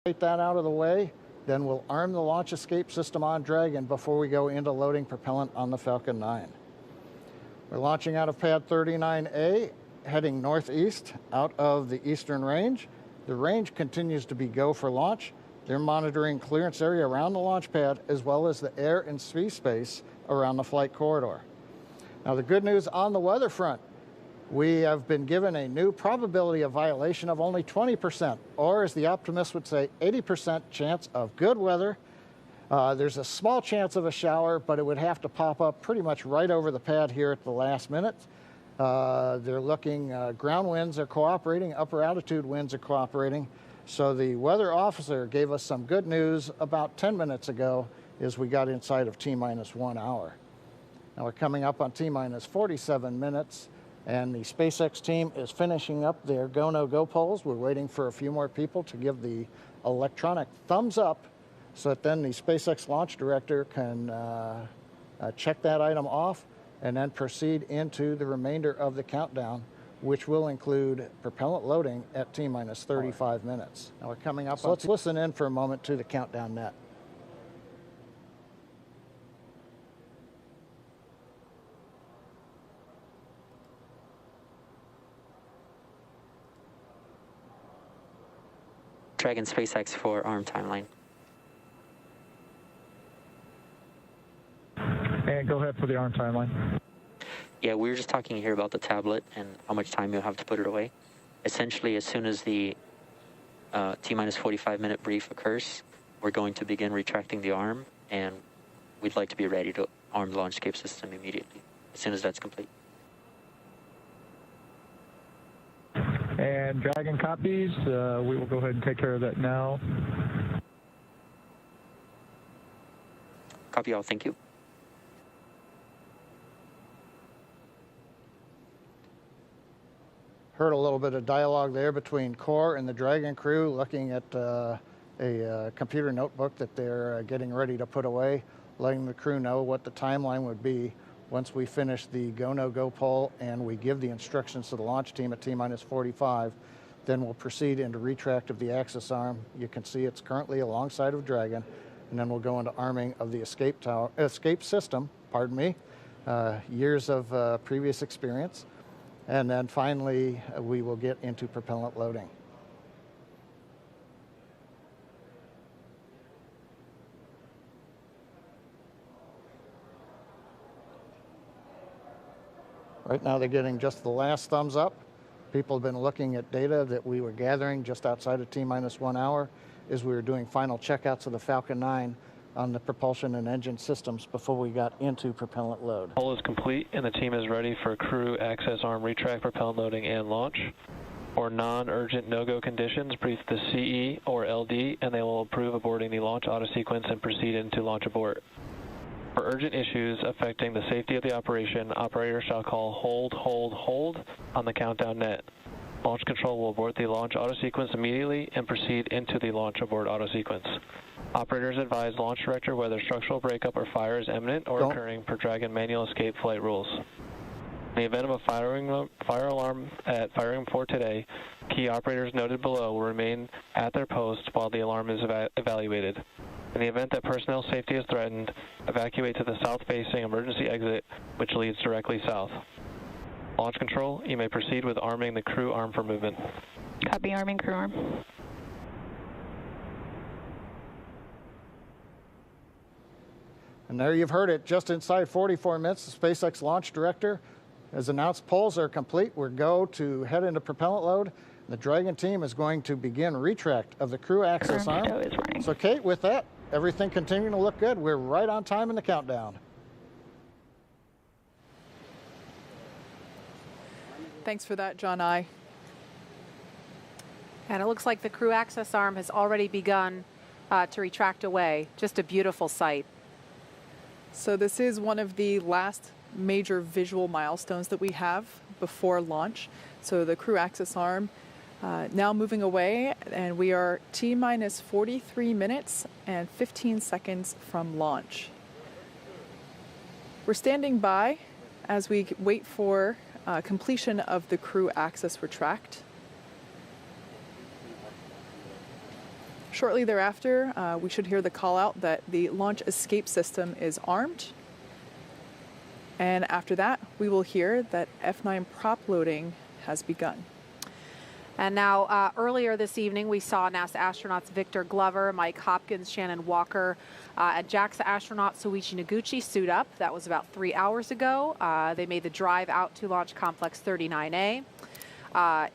Get that out of the way, then we'll arm the launch escape system on Dragon before we go into loading propellant on the Falcon 9. We're launching out of pad 39A, heading northeast out of the eastern range. The range continues to be go for launch. They're monitoring clearance area around the launch pad as well as the air and sea space around the flight corridor. Now the good news on the weather front, we have been given a new probability of violation of only 20%, or as the optimist would say, 80% chance of good weather. There's a small chance of a shower, but it would have to pop up pretty much right over the pad here at the last minute. They're looking, ground winds are cooperating, upper altitude winds are cooperating. So the weather officer gave us some good news about 10 minutes ago as we got inside of T-minus 1 hour. Now we're coming up on T-minus 47 minutes. And the SpaceX team is finishing up their go, no go polls. We're waiting for a few more people to give the electronic thumbs up so that then the SpaceX launch director can check that item off and then proceed into the remainder of the countdown, which will include propellant loading at T-minus 35 minutes. Now we're coming up, so let's listen in for a moment to the countdown net. Dragon SpaceX for arm timeline. And go ahead for the arm timeline. Yeah, we were just talking here about the tablet and how much time you'll have to put it away. Essentially, as soon as the T-minus 45 minute brief occurs, we're going to begin retracting the arm, and we'd like to be ready to arm the launch escape system immediately, as soon as that's complete. And Dragon copies, we will go ahead and take care of that now. Copy all, thank you. Heard a little bit of dialogue there between Core and the Dragon crew looking at a computer notebook that they're getting ready to put away, letting the crew know what the timeline would be once we finish the go, no go poll and we give the instructions to the launch team at T-minus 45, then we'll proceed into retract of the access arm. You can see it's currently alongside of Dragon, and then we'll go into arming of the escape system, pardon me, years of previous experience. And then finally, we will get into propellant loading. Right now they're getting just the last thumbs up. People have been looking at data that we were gathering just outside of T-minus 1 hour as we were doing final checkouts of the Falcon 9 on the propulsion and engine systems before we got into propellant load. Poll is complete and the team is ready for crew access arm retract, propellant loading, and launch. For non-urgent no-go conditions, brief the CE or LD and they will approve aborting the launch auto sequence and proceed into launch abort. For urgent issues affecting the safety of the operation, operators shall call hold, hold, hold on the countdown net. Launch control will abort the launch auto sequence immediately and proceed into the launch abort auto sequence. Operators advise launch director whether structural breakup or fire is imminent or occurring per Dragon manual escape flight rules. In the event of a fire alarm at firing 4 today, key operators noted below will remain at their post while the alarm is evaluated. In the event that personnel safety is threatened, evacuate to the south-facing emergency exit, which leads directly south. Launch control, you may proceed with arming the crew arm for movement. Copy, arming crew arm. And there you've heard it, just inside 44 minutes, the SpaceX launch director has announced polls are complete. We're go to head into propellant load. The Dragon team is going to begin retract of the crew access arm. So Kate, with that, everything continuing to look good. We're right on time in the countdown. Thanks for that, John I. And it looks like the crew access arm has already begun to retract away. Just a beautiful sight. So this is one of the last major visual milestones that we have before launch. So the crew access arm now moving away, and we are T-minus 43 minutes and 15 seconds from launch. We're standing by as we wait for completion of the crew access retract. Shortly thereafter, we should hear the call out that the launch escape system is armed. And after that, we will hear that F9 prop loading has begun. And now, earlier this evening, we saw NASA astronauts Victor Glover, Mike Hopkins, Shannon Walker, and JAXA astronaut Soichi Noguchi suit up. That was about 3 hours ago. They made the drive out to Launch Complex 39A.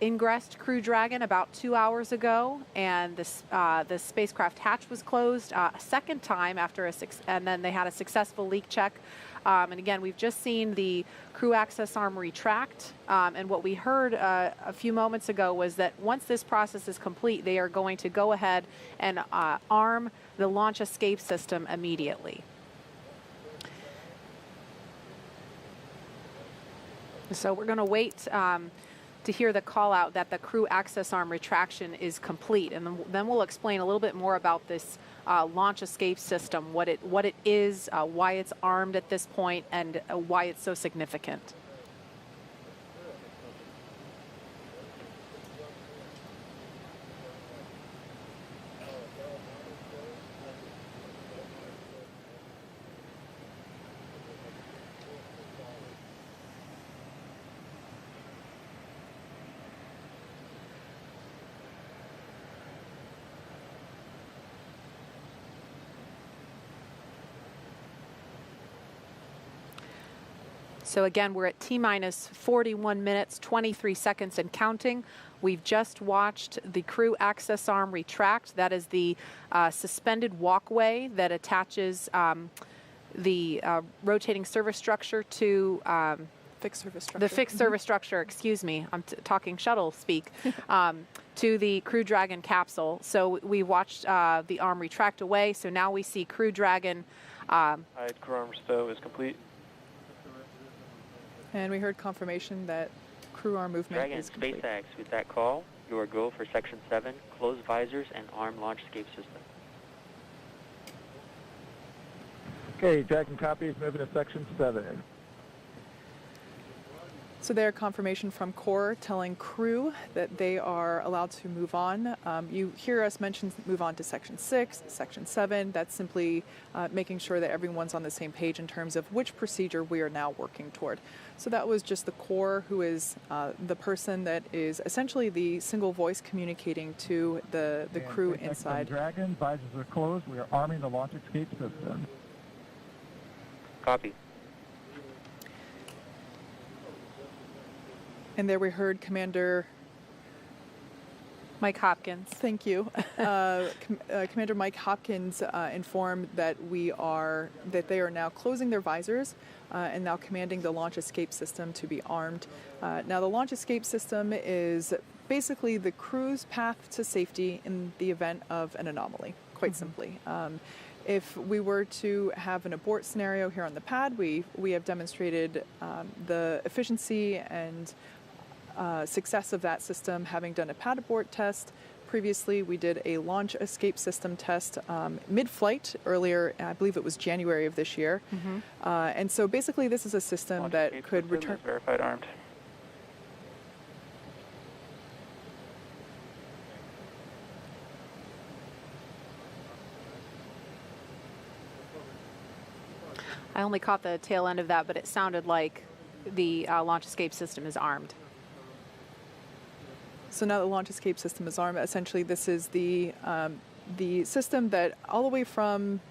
Ingressed Crew Dragon about 2 hours ago, and the spacecraft hatch was closed a second time after and then they had a successful leak check. And again, we've just seen the crew access arm retract, and what we heard a few moments ago was that once this process is complete, they are going to go ahead and arm the launch escape system immediately. So we're going to wait to hear the call out that the crew access arm retraction is complete, and then we'll explain a little bit more about this launch escape system, what it is, why it's armed at this point, and why it's so significant. So again, we're at T-minus 41 minutes, 23 seconds and counting. We've just watched the crew access arm retract. That is the suspended walkway that attaches the rotating service structure to Fixed service structure. the fixed service structure, excuse me, I'm talking shuttle speak, to the Crew Dragon capsule. So we watched the arm retract away. So now we see Crew Dragon. Crew arm stow is complete. And we heard confirmation that crew arm movement Dragon is complete. SpaceX, with that call, you are go for Section 7, close visors and arm launch escape system. Okay, Dragon copies, moving to Section 7. So their confirmation from Core telling crew that they are allowed to move on. You hear us mention move on to Section 6, Section 7. That's simply making sure that everyone's on the same page in terms of which procedure we are now working toward. So that was just the Core, who is the person that is essentially the single voice communicating to the crew inside. Dragon, visors are closed. We are arming the launch escape system. Copy. And there we heard Commander Mike Hopkins. Thank you. Commander Mike Hopkins informed that they are now closing their visors and now commanding the launch escape system to be armed. Now the launch escape system is basically the crew's path to safety in the event of an anomaly, quite simply. If we were to have an abort scenario here on the pad, we have demonstrated the efficiency and success of that system, having done a pad abort test. Previously, we did a launch escape system test mid-flight earlier, I believe it was January of this year. And so basically this is a system Launch that escape could system return... is verified armed. I only caught the tail end of that, but it sounded like the launch escape system is armed. So now the launch escape system is armed. Essentially, this is the system that all the way from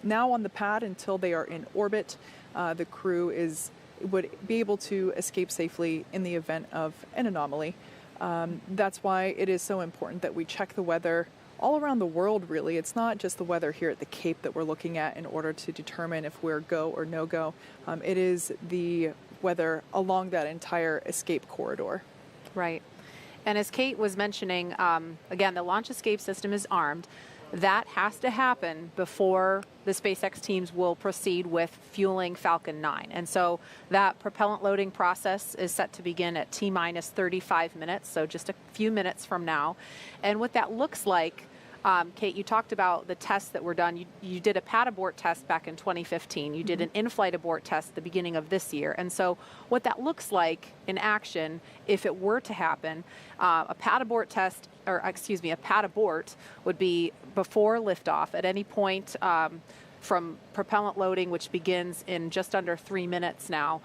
now on the pad until they are in orbit, the crew would be able to escape safely in the event of an anomaly. That's why it is so important that we check the weather all around the world, really. It's not just the weather here at the Cape that we're looking at in order to determine if we're go or no go. It is the weather along that entire escape corridor. Right. And as Kate was mentioning, again, the launch escape system is armed. That has to happen before the SpaceX teams will proceed with fueling Falcon 9. And so that propellant loading process is set to begin at T-minus 35 minutes, so just a few minutes from now. And what that looks like Kate, you talked about the tests that were done. You did a pad abort test back in 2015. You did an in-flight abort test at the beginning of this year. And so what that looks like in action, if it were to happen, a pad abort test, or excuse me, a pad abort would be before liftoff at any point from propellant loading, which begins in just under 3 minutes now,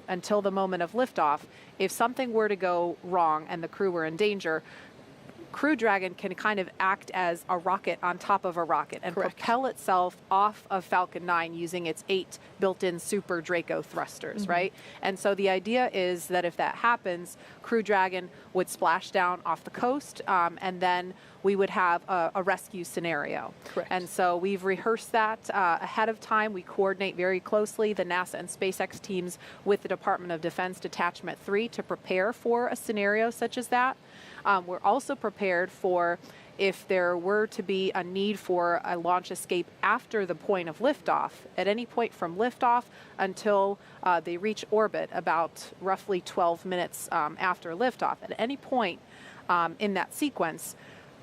until the moment of liftoff. If something were to go wrong and the crew were in danger, Crew Dragon can kind of act as a rocket on top of a rocket and propel itself off of Falcon 9 using its 8 built-in Super Draco thrusters, right? And so the idea is that if that happens, Crew Dragon would splash down off the coast, and then we would have a rescue scenario. Correct. And so we've rehearsed that ahead of time. We coordinate very closely, the NASA and SpaceX teams, with the Department of Defense Detachment 3 to prepare for a scenario such as that. We're also prepared for if there were to be a need for a launch escape after the point of liftoff, at any point from liftoff until they reach orbit, about roughly 12 minutes after liftoff. At any point in that sequence,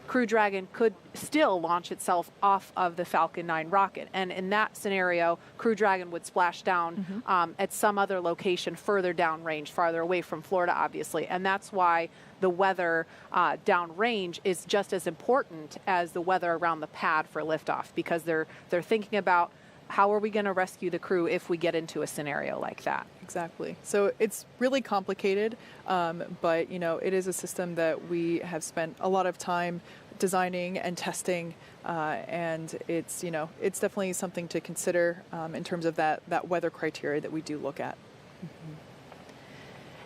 Crew Dragon could still launch itself off of the Falcon 9 rocket. And in that scenario, Crew Dragon would splash down at some other location further downrange, farther away from Florida, obviously. And that's why the weather downrange is just as important as the weather around the pad for liftoff, because they're thinking about how are we going to rescue the crew if we get into a scenario like that. Exactly. So it's really complicated, but it is a system that we have spent a lot of time designing and testing, and it's definitely something to consider in terms of that weather criteria that we do look at.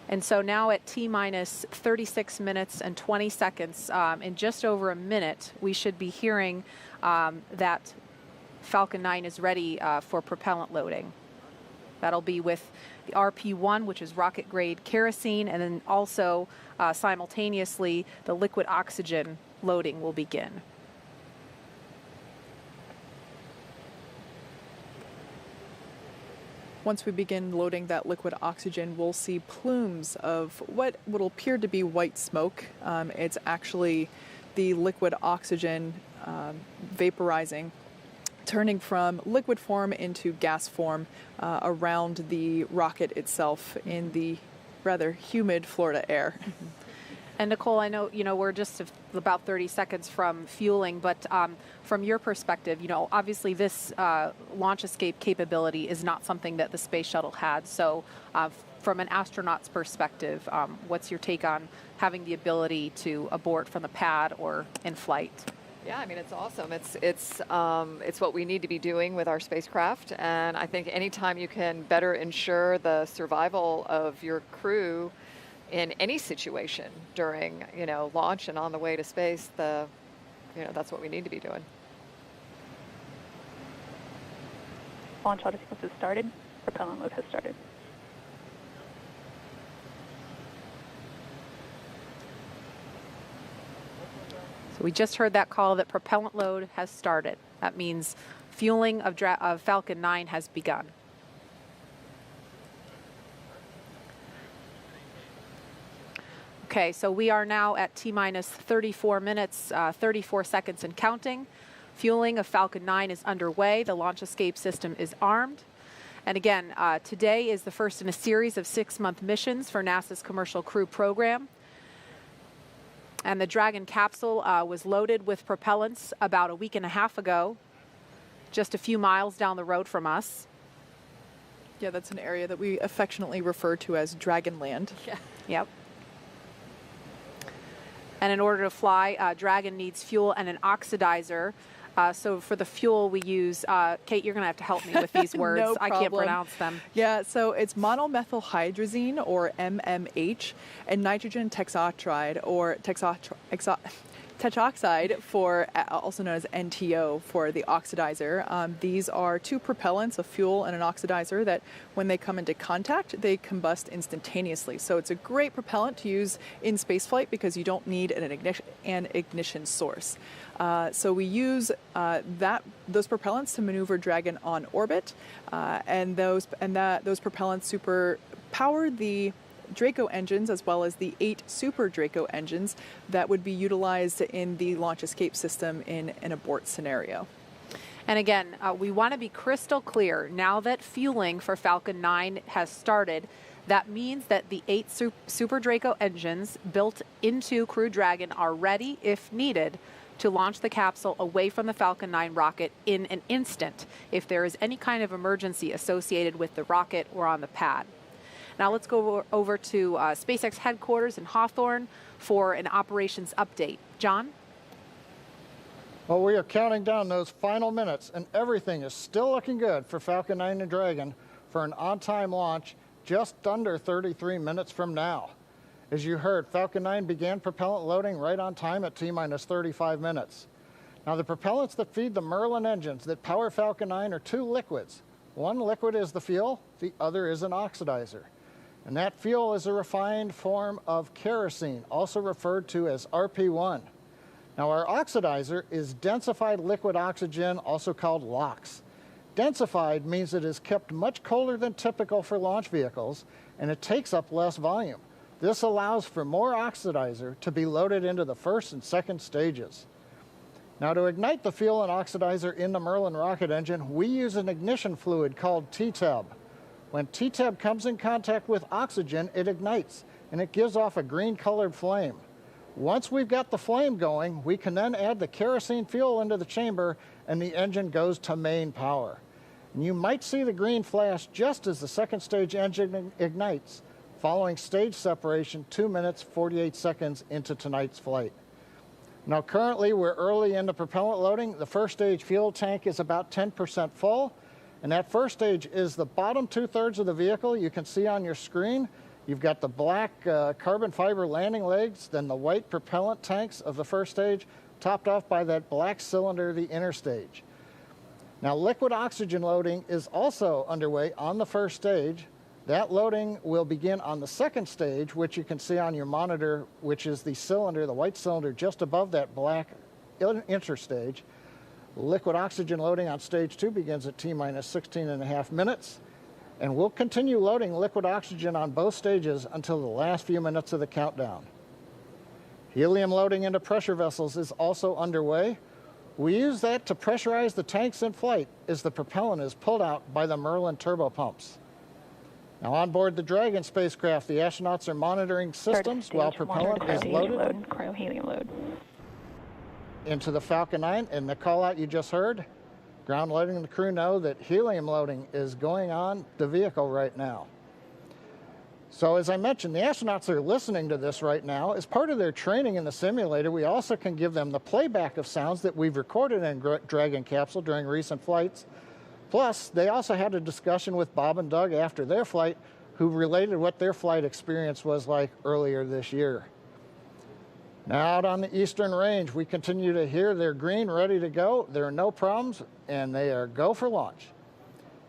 And so now at T-minus 36 minutes and 20 seconds, in just over a minute, we should be hearing that Falcon 9 is ready for propellant loading. That'll be with the RP-1, which is rocket grade kerosene, and then also simultaneously the liquid oxygen loading will begin. Once we begin loading that liquid oxygen, we'll see plumes of what will appear to be white smoke. It's actually the liquid oxygen vaporizing, turning from liquid form into gas form around the rocket itself in the rather humid Florida air. And Nicole, I know, we're just about 30 seconds from fueling, but from your perspective, obviously this launch escape capability is not something that the space shuttle had. So from an astronaut's perspective, what's your take on having the ability to abort from the pad or in flight? Yeah, I mean, it's awesome. It's what we need to be doing with our spacecraft. And I think anytime you can better ensure the survival of your crew in any situation during, launch and on the way to space, that's what we need to be doing. Launch auto sequence has started. Propellant load has started. So we just heard that call that propellant load has started. That means fueling of Falcon 9 has begun. Okay, so we are now at T-minus 34 minutes, 34 seconds and counting. Fueling of Falcon 9 is underway. The launch escape system is armed. And again, today is the first in a series of 6-month missions for NASA's Commercial Crew Program. And the Dragon capsule was loaded with propellants about a week and a half ago, just a few miles down the road from us. Yeah, that's an area that we affectionately refer to as Dragonland. Yeah. Yep. And in order to fly, Dragon needs fuel and an oxidizer. So for the fuel we use, Kate, you're going to have to help me with these words. No I can't problem. pronounce them. Yeah, so it's monomethylhydrazine, or MMH, and nitrogen tetroxide, or tetroxide, for also known as NTO, for the oxidizer. These are two propellants, a fuel and an oxidizer, that when they come into contact, they combust instantaneously. So it's a great propellant to use in spaceflight because you don't need an ignition source. So we use those propellants to maneuver Dragon on orbit, and those propellants super power the Draco engines as well as the 8 Super Draco engines that would be utilized in the launch escape system in an abort scenario. And again, we want to be crystal clear. Now that fueling for Falcon 9 has started, that means that the 8 Super Draco engines built into Crew Dragon are ready, if needed, to launch the capsule away from the Falcon 9 rocket in an instant if there is any kind of emergency associated with the rocket or on the pad. Now let's go over to SpaceX headquarters in Hawthorne for an operations update. John? Well, we are counting down those final minutes, and everything is still looking good for Falcon 9 and Dragon for an on-time launch just under 33 minutes from now. As you heard, Falcon 9 began propellant loading right on time at T-minus 35 minutes. Now, the propellants that feed the Merlin engines that power Falcon 9 are 2 liquids. One liquid is the fuel, the other is an oxidizer. And that fuel is a refined form of kerosene, also referred to as RP1. Now, our oxidizer is densified liquid oxygen, also called LOX. Densified means it is kept much colder than typical for launch vehicles, and it takes up less volume. This allows for more oxidizer to be loaded into the first and second stages. Now, to ignite the fuel and oxidizer in the Merlin rocket engine, we use an ignition fluid called T-Tab. When T-Tab comes in contact with oxygen, it ignites, and it gives off a green-colored flame. Once we've got the flame going, we can then add the kerosene fuel into the chamber, and the engine goes to main power. And you might see the green flash just as the second stage engine ignites, following stage separation 2 minutes 48 seconds into tonight's flight. Now, currently we're early into propellant loading. The first stage fuel tank is about 10% full, and that first stage is the bottom 2/3 of the vehicle. You can see on your screen, you've got the black carbon fiber landing legs, then the white propellant tanks of the first stage, topped off by that black cylinder, the inner stage. Now, liquid oxygen loading is also underway on the first stage. That loading will begin on the second stage, which you can see on your monitor, which is the cylinder, the white cylinder just above that black interstage. Liquid oxygen loading on stage 2 begins at T-minus 16.5 minutes. And we'll continue loading liquid oxygen on both stages until the last few minutes of the countdown. Helium loading into pressure vessels is also underway. We use that to pressurize the tanks in flight as the propellant is pulled out by the Merlin turbopumps. Now, on board the Dragon spacecraft, the astronauts are monitoring systems while propellant is loaded Cryo-helium load into the Falcon 9. And the call out you just heard, ground loading and the crew know that helium loading is going on the vehicle right now. So as I mentioned, the astronauts are listening to this right now. As part of their training in the simulator, we also can give them the playback of sounds that we've recorded in Dragon capsule during recent flights. Plus, they also had a discussion with Bob and Doug after their flight, who related what their flight experience was like earlier this year. Now, out on the Eastern Range, we continue to hear they're green, ready to go. There are no problems, and they are go for launch.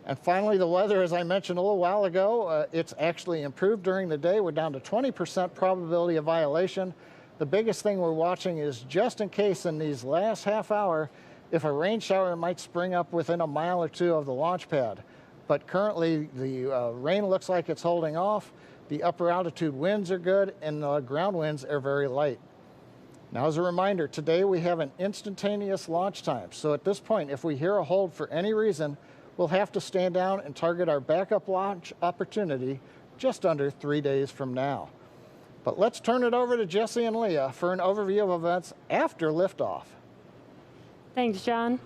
And finally, the weather, as I mentioned a little while ago, it's actually improved during the day. We're down to 20% probability of violation. The biggest thing we're watching is just in case in these last half hour, if a rain shower might spring up within a mile or two of the launch pad. But currently, the rain looks like it's holding off. The upper altitude winds are good, and the ground winds are very light. Now, as a reminder, today we have an instantaneous launch time. So at this point, if we hear a hold for any reason, we'll have to stand down and target our backup launch opportunity just under 3 days from now. But let's turn it over to Jesse and Leah for an overview of events after liftoff. Thanks, John.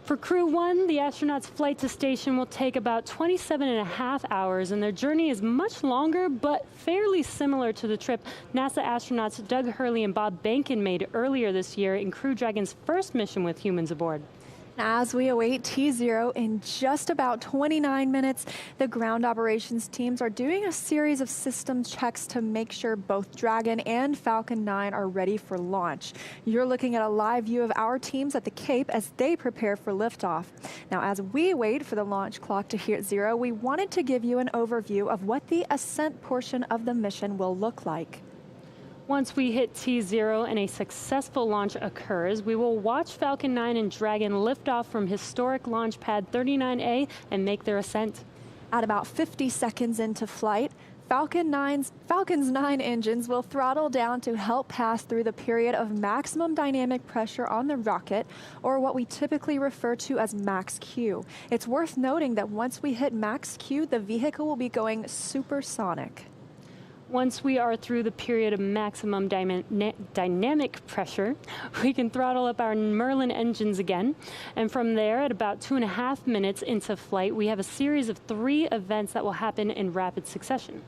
For Crew 1, the astronauts' flight to station will take about 27.5 hours, and their journey is much longer, but fairly similar to the trip NASA astronauts Doug Hurley and Bob Behnken made earlier this year in Crew Dragon's first mission with humans aboard. As we await T0 in just about 29 minutes, the ground operations teams are doing a series of systems checks to make sure both Dragon and Falcon 9 are ready for launch. You're looking at a live view of our teams at the Cape as they prepare for liftoff. Now, as we wait for the launch clock to hit 0, we wanted to give you an overview of what the ascent portion of the mission will look like. Once we hit T0 and a successful launch occurs, we will watch Falcon 9 and Dragon lift off from historic launch pad 39A and make their ascent. At about 50 seconds into flight, Falcon's 9 engines will throttle down to help pass through the period of maximum dynamic pressure on the rocket, or what we typically refer to as max Q. It's worth noting that once we hit max Q, the vehicle will be going supersonic. Once we are through the period of maximum dynamic pressure, we can throttle up our Merlin engines again. And from there, at about 2.5 minutes into flight, we have a series of 3 events that will happen in rapid succession.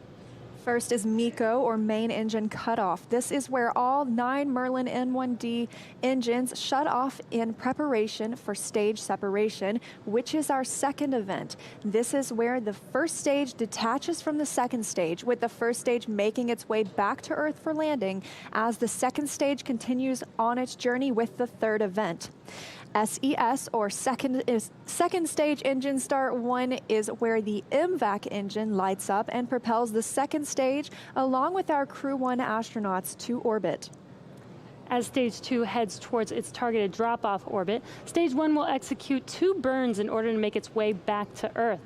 First is MECO, or main engine cutoff. This is where all 9 Merlin N1D engines shut off in preparation for stage separation, which is our second event. This is where the first stage detaches from the second stage, with the first stage making its way back to Earth for landing as the second stage continues on its journey with the third event. SES, or second stage engine start 1, is where the MVAC engine lights up and propels the second stage along with our Crew 1 astronauts to orbit. As Stage 2 heads towards its targeted drop-off orbit, Stage 1 will execute 2 burns in order to make its way back to Earth.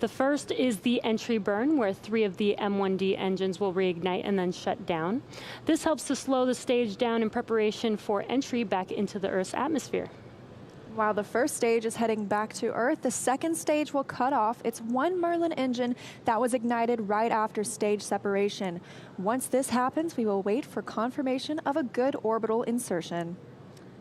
The first is the entry burn, where 3 of the M1D engines will reignite and then shut down. This helps to slow the stage down in preparation for entry back into the Earth's atmosphere. While the first stage is heading back to Earth, the second stage will cut off its 1 Merlin engine that was ignited right after stage separation. Once this happens, we will wait for confirmation of a good orbital insertion.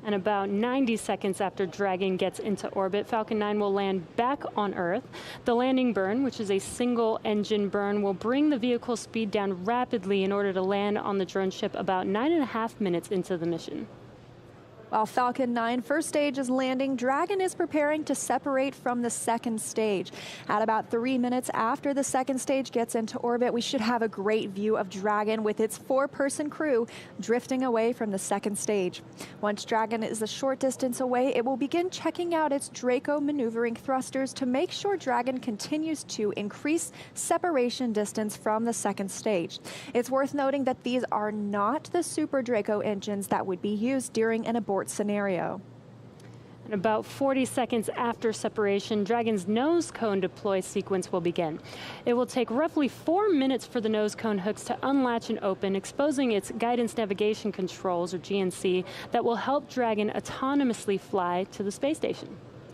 And about 90 seconds after Dragon gets into orbit, Falcon 9 will land back on Earth. The landing burn, which is a single engine burn, will bring the vehicle's speed down rapidly in order to land on the drone ship about 9.5 minutes into the mission. While Falcon 9 first stage is landing, Dragon is preparing to separate from the second stage. At about 3 minutes after the second stage gets into orbit, we should have a great view of Dragon with its 4-person crew drifting away from the second stage. Once Dragon is a short distance away, it will begin checking out its Draco maneuvering thrusters to make sure Dragon continues to increase separation distance from the second stage. It's worth noting that these are not the Super Draco engines that would be used during an abort scenario. And about 40 seconds after separation, Dragon's nose cone deploy sequence will begin. It will take roughly 4 minutes for the nose cone hooks to unlatch and open, exposing its guidance navigation controls, or GNC, that will help Dragon autonomously fly to the space station.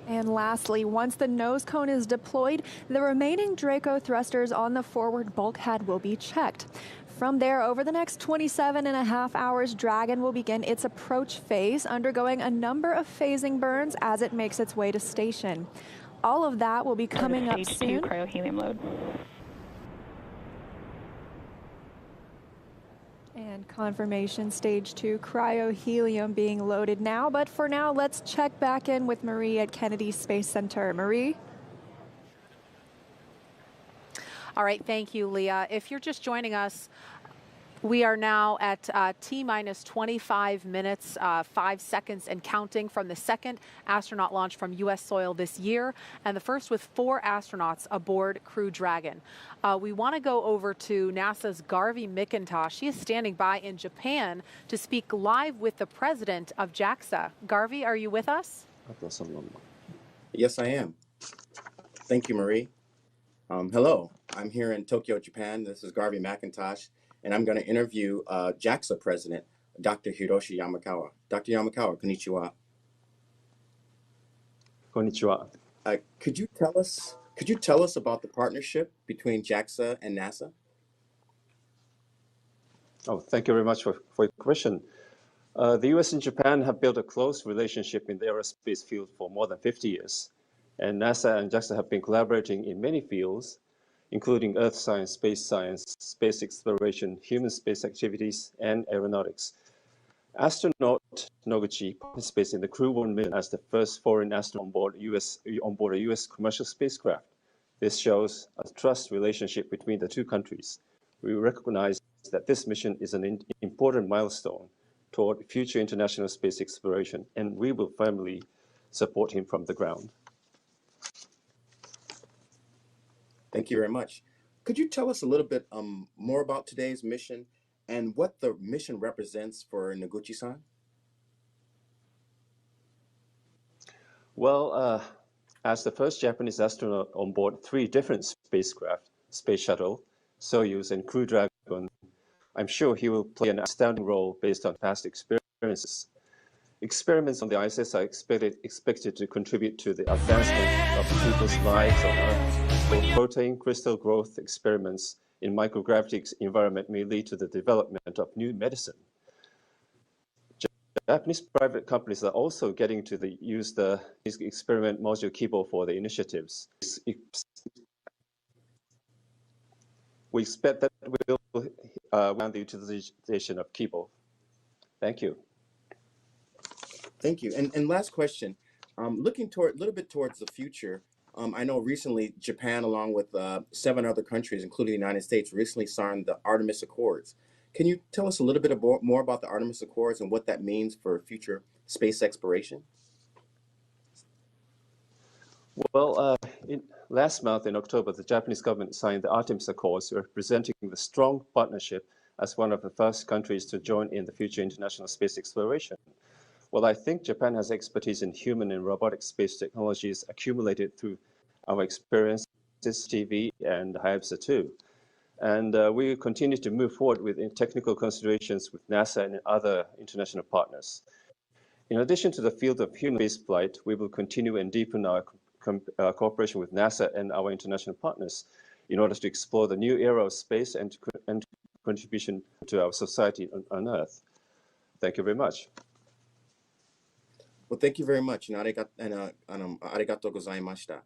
And lastly, once the nose cone is deployed, the remaining Draco thrusters on the forward bulkhead will be checked. From there, over the next 27.5 hours, Dragon will begin its approach phase, undergoing a number of phasing burns as it makes its way to station. All of that will be coming up soon. Stage 2 cryohelium load. And confirmation, Stage 2 cryohelium being loaded now. But for now, let's check back in with Marie at Kennedy Space Center. Marie? All right, thank you, Leah. If you're just joining us, we are now at T-minus 25 minutes, 5 seconds and counting from the second astronaut launch from U.S. soil this year, and the first with 4 astronauts aboard Crew Dragon. We want to go over to NASA's Garvey McIntosh. She is standing by in Japan to speak live with the president of JAXA. Garvey, are you with us? Yes, I am. Thank you, Marie. Hello, I'm here in Tokyo, Japan. This is Garvey McIntosh, and I'm going to interview JAXA President, Dr. Hiroshi Yamakawa. Dr. Yamakawa, konnichiwa. Konnichiwa. Could you tell us about the partnership between JAXA and NASA? Oh, thank you very much for your question. The U.S. and Japan have built a close relationship in the aerospace field for more than 50 years. And NASA and JAXA have been collaborating in many fields, including earth science, space exploration, human space activities, and aeronautics. Astronaut Noguchi participates in the Crew 1 mission as the first foreign astronaut on board a U.S. commercial spacecraft. This shows a trust relationship between the two countries. We recognize that this mission is an important milestone toward future international space exploration, and we will firmly support him from the ground. Thank you very much. Could you tell us a little bit more about today's mission and what the mission represents for Noguchi-san? Well, as the first Japanese astronaut on board 3 different spacecraft, Space Shuttle, Soyuz, and Crew Dragon, I'm sure he will play an outstanding role based on past experiences. Experiments on the ISS are expected to contribute to the advancement of people's lives on Earth. Both protein crystal growth experiments in microgravity environment may lead to the development of new medicine. Japanese private companies are also getting to use the experiment module Kibo for the initiatives. We expect that we'll want the utilization of Kibo. Thank you. Thank you. And last question, looking a little bit towards the future, I know recently Japan, along with 7 other countries, including the United States, recently signed the Artemis Accords. Can you tell us a little bit more about the Artemis Accords and what that means for future space exploration? Well, last month in October, the Japanese government signed the Artemis Accords, representing the strong partnership as one of the first countries to join in the future international space exploration. Well, I think Japan has expertise in human and robotic space technologies accumulated through our experiences, TV, and Hayabusa 2. And we continue to move forward with technical considerations with NASA and other international partners. In addition to the field of human spaceflight, we will continue and deepen our cooperation with NASA and our international partners in order to explore the new era of space and contribution to our society on Earth. Thank you very much. Well, thank you very much. Arigatou gozaimashita.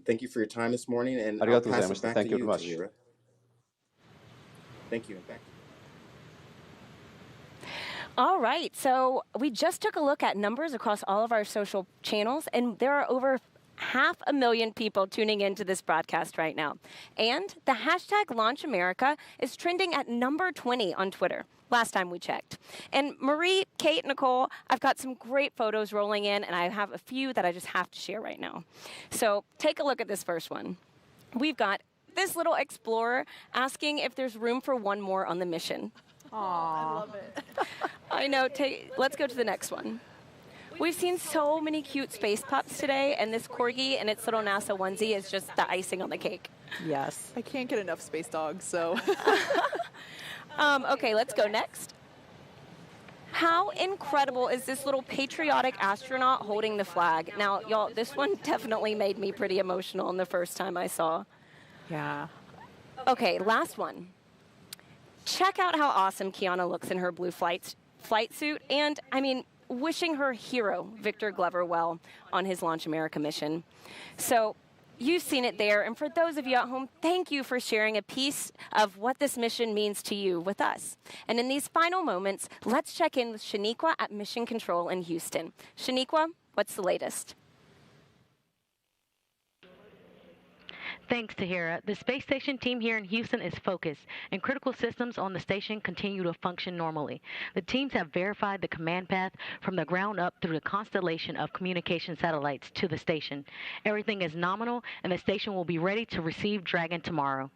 Thank you for your time this morning, and I'll pass it back to you, Tahira. Thank you, and back to you. All right, so we just took a look at numbers across all of our social channels, and there are over 500,000 people tuning into this broadcast right now. And the hashtag #LaunchAmerica is trending at number 20 on Twitter, last time we checked. And Marie, Kate, Nicole, I've got some great photos rolling in, and I have a few that I just have to share right now. So take a look at this first one. We've got this little explorer asking if there's room for one more on the mission. Aww. I love it. I know. Let's go to the next one. We've seen so many cute space pups today, and this corgi and its little NASA onesie is just the icing on the cake. Yes. I can't get enough space dogs, so. Okay, let's go next. How incredible is this little patriotic astronaut holding the flag? Now, y'all, this one definitely made me pretty emotional the first time I saw. Yeah. Okay, last one. Check out how awesome Kiana looks in her blue flight suit, and, I mean, wishing her hero, Victor Glover, well on his Launch America mission. So you've seen it there, and for those of you at home, thank you for sharing a piece of what this mission means to you with us. And in these final moments, let's check in with Shaniqua at Mission Control in Houston. Shaniqua, what's the latest? Thanks, Tahira. The space station team here in Houston is focused, and critical systems on the station continue to function normally. The teams have verified the command path from the ground up through the constellation of communication satellites to the station. Everything is nominal, and the station will be ready to receive Dragon tomorrow.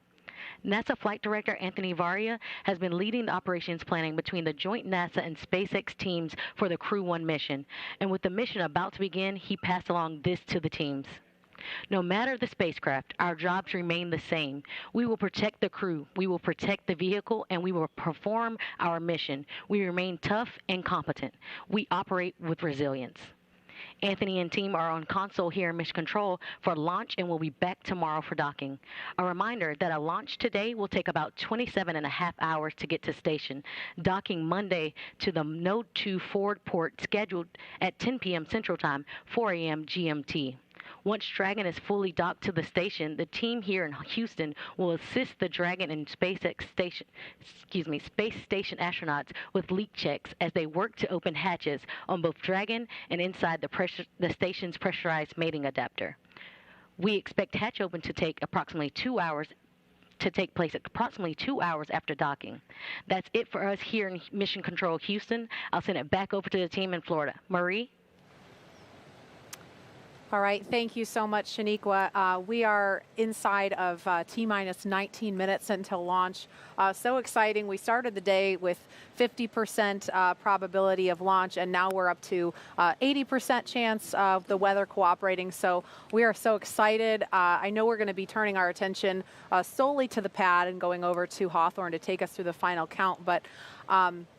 NASA Flight Director Anthony Varia has been leading the operations planning between the joint NASA and SpaceX teams for the Crew 1 mission, and with the mission about to begin, he passed along this to the teams. No matter the spacecraft, our jobs remain the same. We will protect the crew, we will protect the vehicle, and we will perform our mission. We remain tough and competent. We operate with resilience. Anthony and team are on console here in Mission Control for launch and will be back tomorrow for docking. A reminder that a launch today will take about 27.5 hours to get to station, docking Monday to the Node 2 forward port scheduled at 10 p.m. Central Time, 4 a.m. GMT. Once Dragon is fully docked to the station, the team here in Houston will assist the Dragon and space station astronauts with leak checks as they work to open hatches on both Dragon and inside the station's pressurized mating adapter. We expect hatch open to take approximately 2 hours after docking. That's it for us here in Mission Control Houston. I'll send it back over to the team in Florida. Marie? All right, thank you so much, Shaniqua. We are inside of T-minus 19 minutes until launch. So exciting. We started the day with 50% probability of launch, and now we're up to 80% chance of the weather cooperating. So we are so excited. I know we're going to be turning our attention solely to the pad and going over to Hawthorne to take us through the final count. But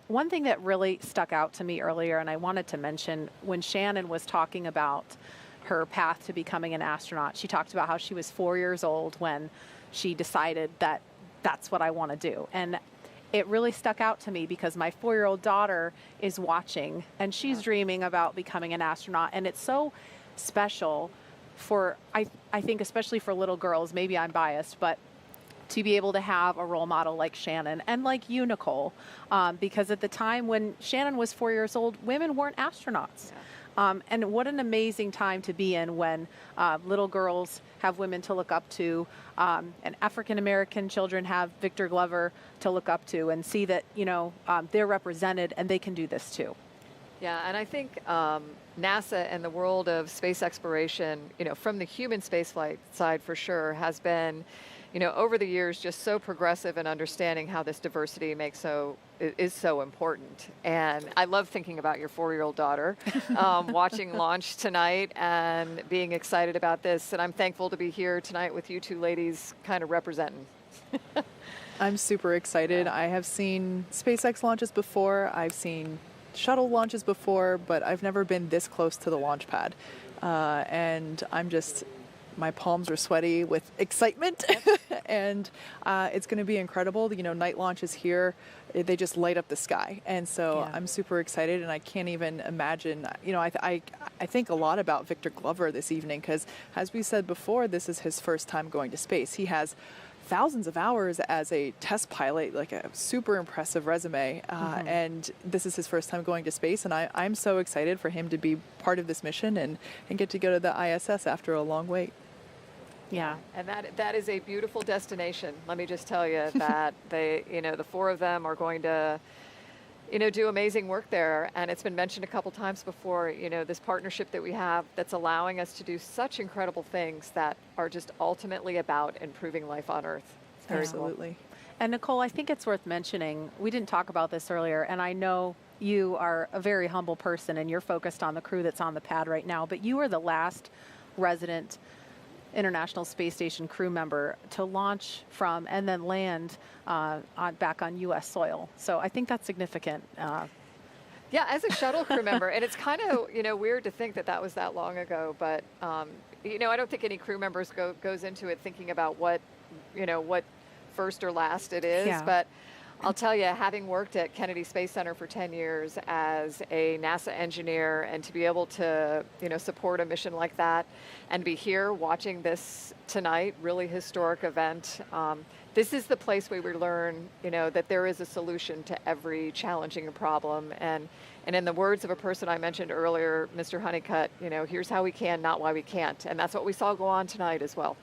one thing that really stuck out to me earlier, and I wanted to mention, when Shannon was talking about her path to becoming an astronaut, she talked about how she was 4 years old when she decided that that's what I want to do. And it really stuck out to me because my 4-year-old daughter is watching and she's dreaming about becoming an astronaut. And it's so special for, I think, especially for little girls, maybe I'm biased, but to be able to have a role model like Shannon and like you, Nicole, because at the time when Shannon was 4 years old, women weren't astronauts. And what an amazing time to be in when little girls have women to look up to, and African-American children have Victor Glover to look up to, and see that, you know, they're represented and they can do this too. Yeah, and I think NASA and the world of space exploration, you know, from the human spaceflight side for sure, has been, you know, over the years just so progressive in understanding how this diversity is so important. And I love thinking about your 4-year-old daughter watching launch tonight and being excited about this. And I'm thankful to be here tonight with you two ladies kind of representing. I'm super excited. I have seen SpaceX launches before. I've seen shuttle launches before, but I've never been this close to the launch pad. And my palms are sweaty with excitement. And it's going to be incredible. You know, night launches here, they just light up the sky. And so I'm super excited, and I can't even imagine, you know, I think a lot about Victor Glover this evening because, as we said before, this is his first time going to space. He has thousands of hours as a test pilot, like a super impressive resume, and this is his first time going to space, and I'm so excited for him to be part of this mission and get to go to the ISS after a long wait. Yeah, and that is a beautiful destination. Let me just tell you that they, you know, the four of them are going to, you know, do amazing work there. And it's been mentioned a couple times before, you know, this partnership that we have that's allowing us to do such incredible things that are just ultimately about improving life on Earth. It's very Absolutely. Cool. And Nicole, I think it's worth mentioning, we didn't talk about this earlier, and I know you are a very humble person and you're focused on the crew that's on the pad right now, but you are the last resident International Space Station crew member to launch from and then land back on U.S. soil. So I think that's significant. Yeah, as a shuttle crew member, and it's kind of, you know, weird to think that that was that long ago, but, you know, I don't think any crew members goes into it thinking about what, you know, what first or last it is, but I'll tell you, having worked at Kennedy Space Center for 10 years as a NASA engineer, and to be able to, you know, support a mission like that and be here watching this tonight, really historic event, this is the place where we learn, you know, that there is a solution to every challenging problem. And in the words of a person I mentioned earlier, Mr. Honeycutt, you know, here's how we can, not why we can't. And that's what we saw go on tonight as well.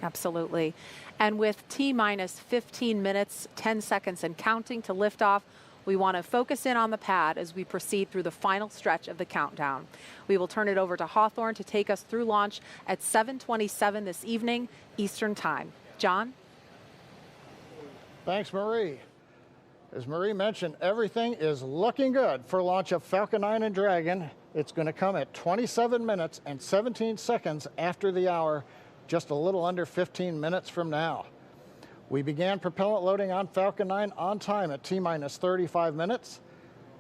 Absolutely. And with T-minus 15 minutes, 10 seconds and counting to liftoff, we want to focus in on the pad as we proceed through the final stretch of the countdown. We will turn it over to Hawthorne to take us through launch at 7:27 this evening, Eastern Time. John? Thanks, Marie. As Marie mentioned, everything is looking good for launch of Falcon 9 and Dragon. It's going to come at 27 minutes and 17 seconds after the hour, just a little under 15 minutes from now. We began propellant loading on Falcon 9 on time at T-minus 35 minutes.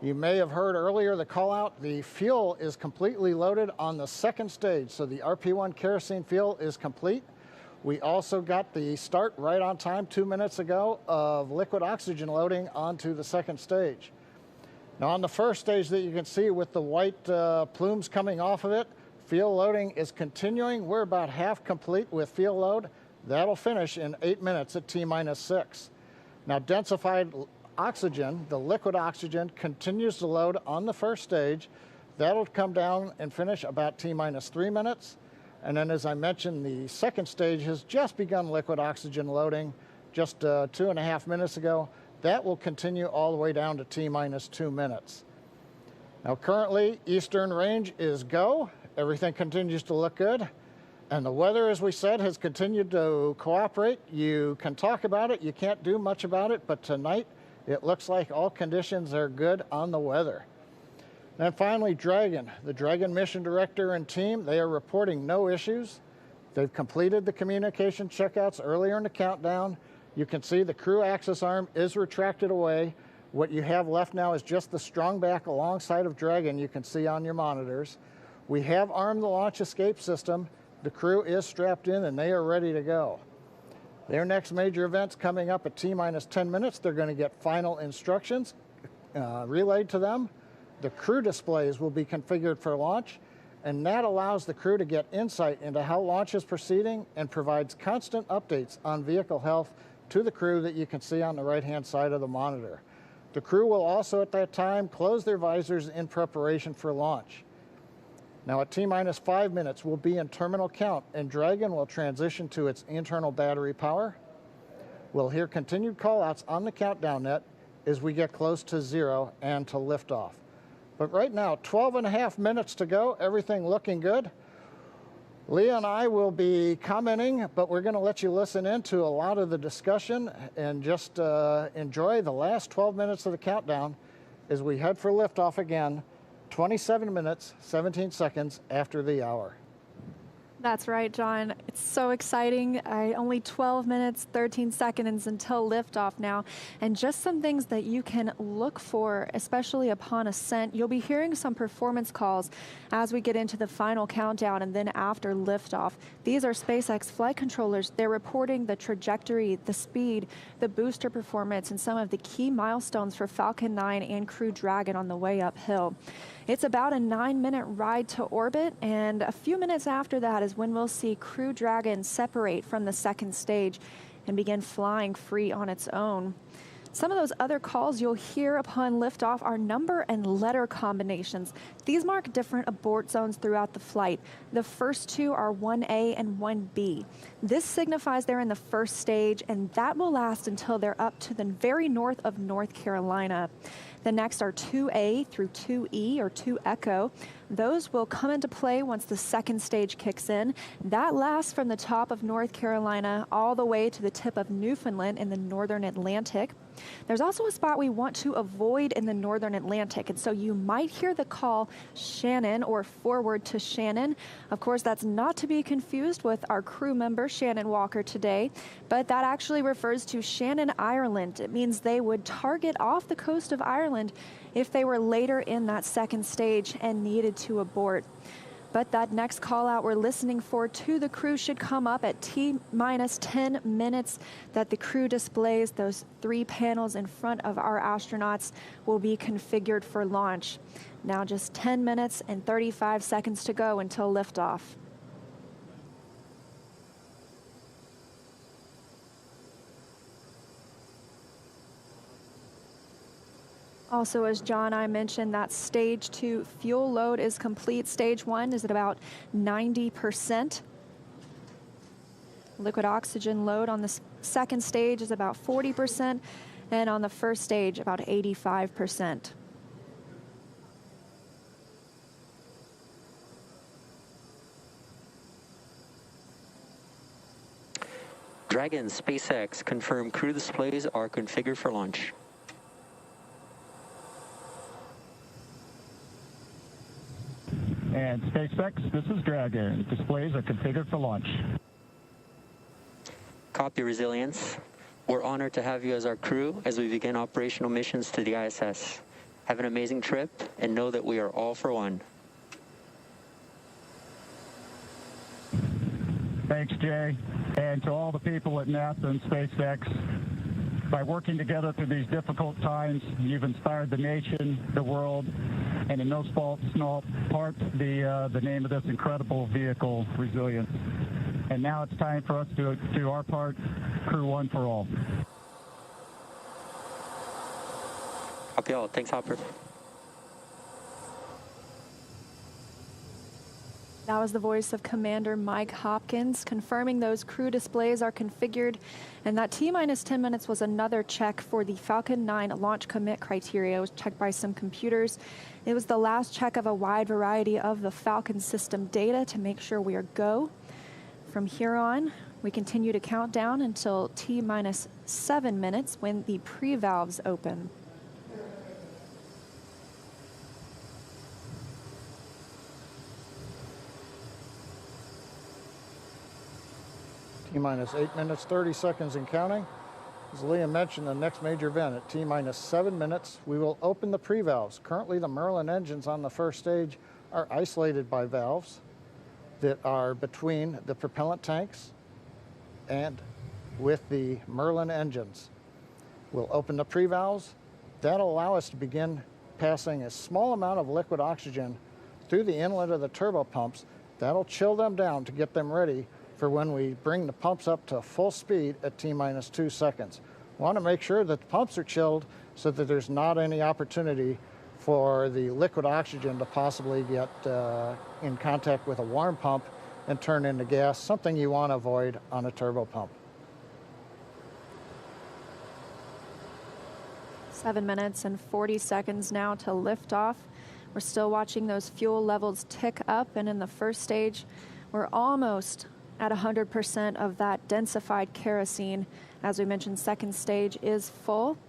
You may have heard earlier the call out, the fuel is completely loaded on the second stage, so the RP1 kerosene fuel is complete. We also got the start right on time 2 minutes ago of liquid oxygen loading onto the second stage. Now on the first stage that you can see with the white plumes coming off of it, fuel loading is continuing. We're about half complete with fuel load. That'll finish in 8 minutes at T-minus 6. Now densified oxygen, the liquid oxygen, continues to load on the first stage. That'll come down and finish about T-minus 3 minutes. And then, as I mentioned, the second stage has just begun liquid oxygen loading just 2.5 minutes ago. That will continue all the way down to T-minus 2 minutes. Now currently, Eastern range is go. Everything continues to look good. And the weather, as we said, has continued to cooperate. You can talk about it, you can't do much about it, but tonight it looks like all conditions are good on the weather. And finally, Dragon. The Dragon mission director and team, they are reporting no issues. They've completed the communication checkouts earlier in the countdown. You can see the crew access arm is retracted away. What you have left now is just the strong back alongside of Dragon you can see on your monitors. We have armed the launch escape system. The crew is strapped in and they are ready to go. Their next major event's coming up at T-minus 10 minutes. They're going to get final instructions relayed to them. The crew displays will be configured for launch, and that allows the crew to get insight into how launch is proceeding and provides constant updates on vehicle health to the crew that you can see on the right-hand side of the monitor. The crew will also at that time close their visors in preparation for launch. Now at T-minus 5 minutes, we'll be in terminal count, and Dragon will transition to its internal battery power. We'll hear continued callouts on the countdown net as we get close to 0 and to liftoff. But right now, 12.5 minutes to go, everything looking good. Leah and I will be commenting, but we're going to let you listen into a lot of the discussion and just enjoy the last 12 minutes of the countdown as we head for liftoff again. 27 minutes, 17 seconds after the hour. That's right, John. It's so exciting. Only 12 minutes, 13 seconds until liftoff now. And just some things that you can look for, especially upon ascent. You'll be hearing some performance calls as we get into the final countdown and then after liftoff. These are SpaceX flight controllers. They're reporting the trajectory, the speed, the booster performance, and some of the key milestones for Falcon 9 and Crew Dragon on the way uphill. It's about a 9-minute ride to orbit, and a few minutes after that is when we'll see Crew Dragon separate from the second stage and begin flying free on its own. Some of those other calls you'll hear upon liftoff are number and letter combinations. These mark different abort zones throughout the flight. The first two are 1A and 1B. This signifies they're in the first stage, and that will last until they're up to the very north of North Carolina. The next are 2A through 2E or 2 Echo. Those will come into play once the second stage kicks in. That lasts from the top of North Carolina all the way to the tip of Newfoundland in the northern Atlantic. There's also a spot we want to avoid in the northern Atlantic, and so you might hear the call Shannon or forward to Shannon. Of course, that's not to be confused with our crew member Shannon Walker today, but that actually refers to Shannon, Ireland. It means they would target off the coast of Ireland if they were later in that second stage and needed to abort. But that next call out we're listening for to the crew should come up at T-minus 10 minutes that the crew displays. Those 3 panels in front of our astronauts will be configured for launch. Now just 10 minutes and 35 seconds to go until liftoff. Also, as John and I mentioned, that stage 2 fuel load is complete. Stage 1 is at about 90%. Liquid oxygen load on the second stage is about 40%, and on the first stage, about 85%. Dragon, SpaceX, confirm crew displays are configured for launch. And SpaceX, this is Dragon. Displays are configured for launch. Copy, Resilience. We're honored to have you as our crew as we begin operational missions to the ISS. Have an amazing trip and know that we are all for one. Thanks, Jay. And to all the people at NASA and SpaceX, by working together through these difficult times, you've inspired the nation, the world, and in no small part, the name of this incredible vehicle, Resilience. And now it's time for us to do our part, Crew One for all. Copy all. Thanks, Hopper. That was the voice of Commander Mike Hopkins confirming those crew displays are configured. And that T-minus 10 minutes was another check for the Falcon 9 launch commit criteria. It was checked by some computers. It was the last check of a wide variety of the Falcon system data to make sure we are go. From here on, we continue to count down until T-minus 7 minutes when the pre-valves open. T-minus 8 minutes, 30 seconds and counting. As Liam mentioned, the next major event at T-minus 7 minutes, we will open the pre-valves. Currently, the Merlin engines on the first stage are isolated by valves that are between the propellant tanks and with the Merlin engines. We'll open the pre-valves. That'll allow us to begin passing a small amount of liquid oxygen through the inlet of the turbo pumps. That'll chill them down to get them ready for when we bring the pumps up to full speed at T-minus 2 seconds. We want to make sure that the pumps are chilled so that there's not any opportunity for the liquid oxygen to possibly get in contact with a warm pump and turn into gas, something you want to avoid on a turbo pump. 7 minutes and 40 seconds now to lift off. We're still watching those fuel levels tick up, and in the first stage, we're almost at 100% of that densified kerosene. As we mentioned, second stage is full.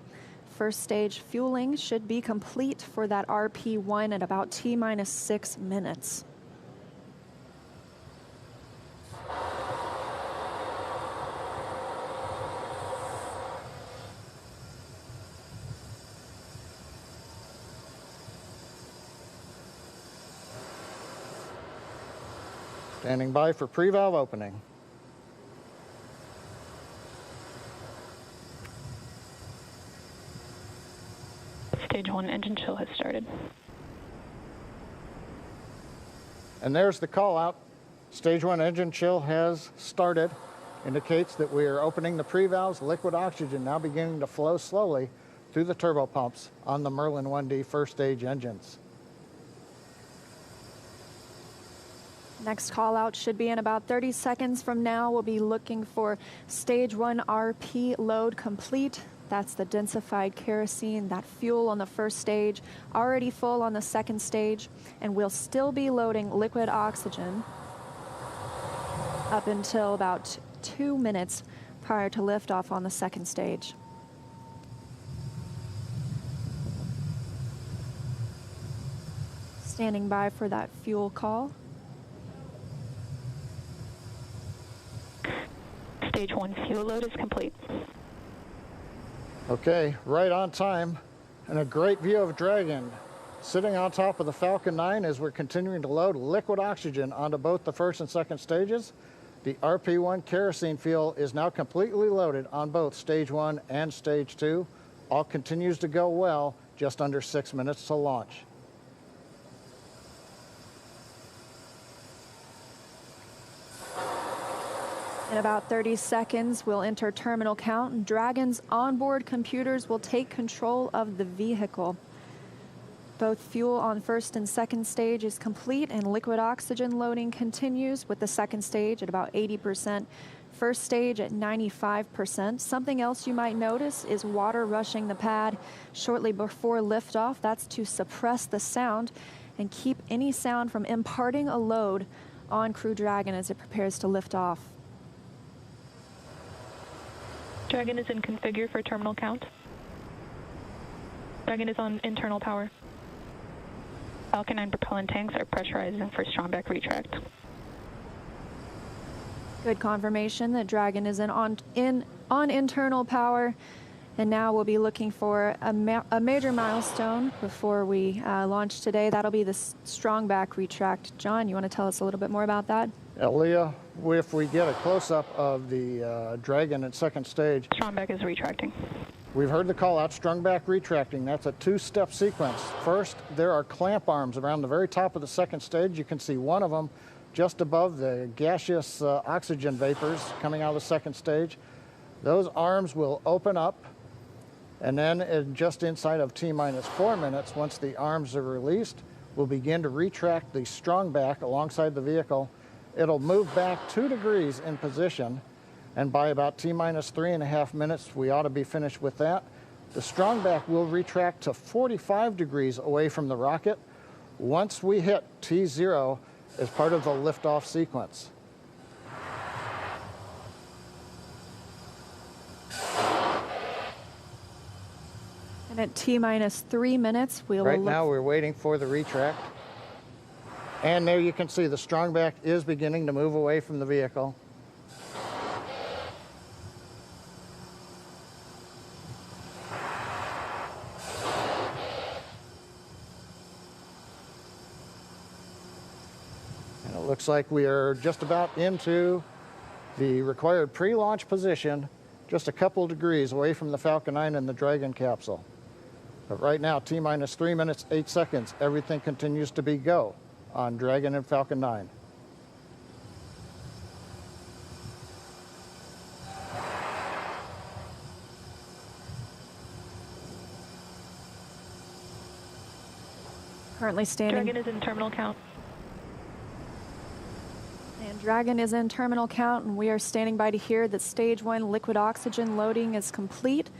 First stage fueling should be complete for that RP1 at about T-minus 6 minutes. Standing by for pre-valve opening. Stage 1 engine chill has started. And there's the call out. Stage 1 engine chill has started. Indicates that we are opening the pre-valves. Liquid oxygen now beginning to flow slowly through the turbo pumps on the Merlin 1D first stage engines. Next call out should be in about 30 seconds from now. We'll be looking for stage 1 RP load complete. That's the densified kerosene, that fuel on the first stage, already full on the second stage, and we'll still be loading liquid oxygen up until about 2 minutes prior to liftoff on the second stage. Standing by for that fuel call. Stage 1 fuel load is complete. Okay, right on time, and a great view of Dragon sitting on top of the Falcon 9 as we're continuing to load liquid oxygen onto both the first and second stages. The RP1 kerosene fuel is now completely loaded on both stage 1 and stage 2. All continues to go well, just under 6 minutes to launch. In about 30 seconds, we'll enter terminal count, and Dragon's onboard computers will take control of the vehicle. Both fuel on first and second stage is complete, and liquid oxygen loading continues with the second stage at about 80%, first stage at 95%. Something else you might notice is water rushing the pad shortly before liftoff. That's to suppress the sound and keep any sound from imparting a load on Crew Dragon as it prepares to lift off. Dragon is in configure for terminal count. Dragon is on internal power. Falcon 9 propellant tanks are pressurizing for strongback retract. Good confirmation that Dragon is on internal power. And now we'll be looking for a major milestone before we launch today. That'll be the strongback retract. John, you want to tell us a little bit more about that? Leah, if we get a close-up of the Dragon at second stage. Strongback is retracting. We've heard the call out, strongback retracting. That's a two-step sequence. First, there are clamp arms around the very top of the second stage. You can see one of them just above the gaseous oxygen vapors coming out of the second stage. Those arms will open up, and then just inside of T-minus 4 minutes, once the arms are released, will begin to retract the strong back alongside the vehicle. It'll move back 2 degrees in position, and by about T-minus 3.5 minutes, we ought to be finished with that. The strong back will retract to 45 degrees away from the rocket once we hit T0 as part of the liftoff sequence. And at T-minus 3 minutes, we will Right now, we're waiting for the retract. And there you can see the strong back is beginning to move away from the vehicle. And it looks like we are just about into the required pre-launch position, just a couple degrees away from the Falcon 9 and the Dragon capsule. But right now, T-minus 3 minutes, 8 seconds, everything continues to be go on Dragon and Falcon 9. Currently standing. Dragon is in terminal count. And Dragon is in terminal count, and we are standing by to hear that Stage 1 liquid oxygen loading is complete.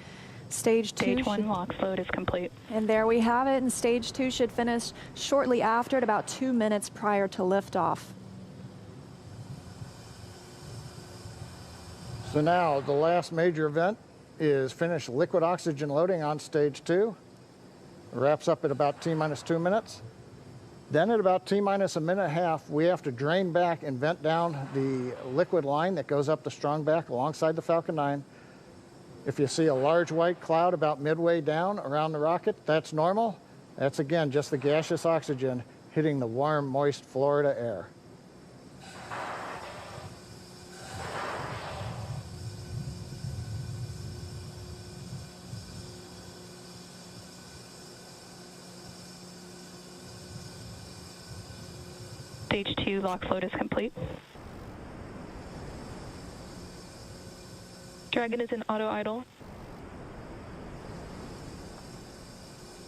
Stage 1 LOX load is complete. And there we have it, and Stage 2 should finish shortly after at about 2 minutes prior to liftoff. So now the last major event is finished liquid oxygen loading on Stage 2. It wraps up at about T-minus 2 minutes. Then at about T-minus a minute and a half, we have to drain back and vent down the liquid line that goes up the strong back alongside the Falcon 9. If you see a large white cloud about midway down around the rocket, that's normal. That's again just the gaseous oxygen hitting the warm, moist Florida air. Stage 2 LOX load is complete. Dragon is in auto idle.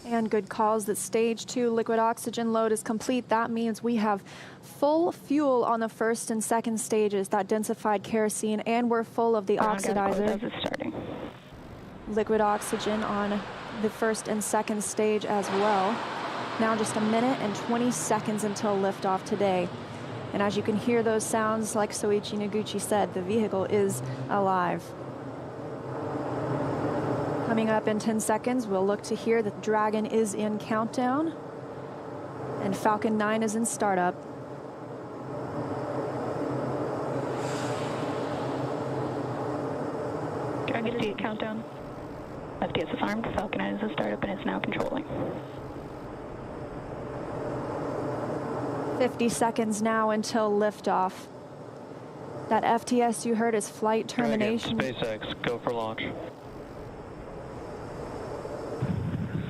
And good calls that Stage 2 liquid oxygen load is complete. That means we have full fuel on the first and second stages, that densified kerosene, and we're full of the oxidizer. Starting. Liquid oxygen on the first and second stage as well. Now just a minute and 20 seconds until liftoff today. And as you can hear those sounds, like Soichi Noguchi said, the vehicle is alive. Coming up in 10 seconds, we'll look to hear that Dragon is in countdown and Falcon 9 is in startup. Dragon is in countdown. FTS is armed. Falcon 9 is in startup and is now controlling. 50 seconds now until liftoff. That FTS you heard is flight termination. Dragon, SpaceX, go for launch.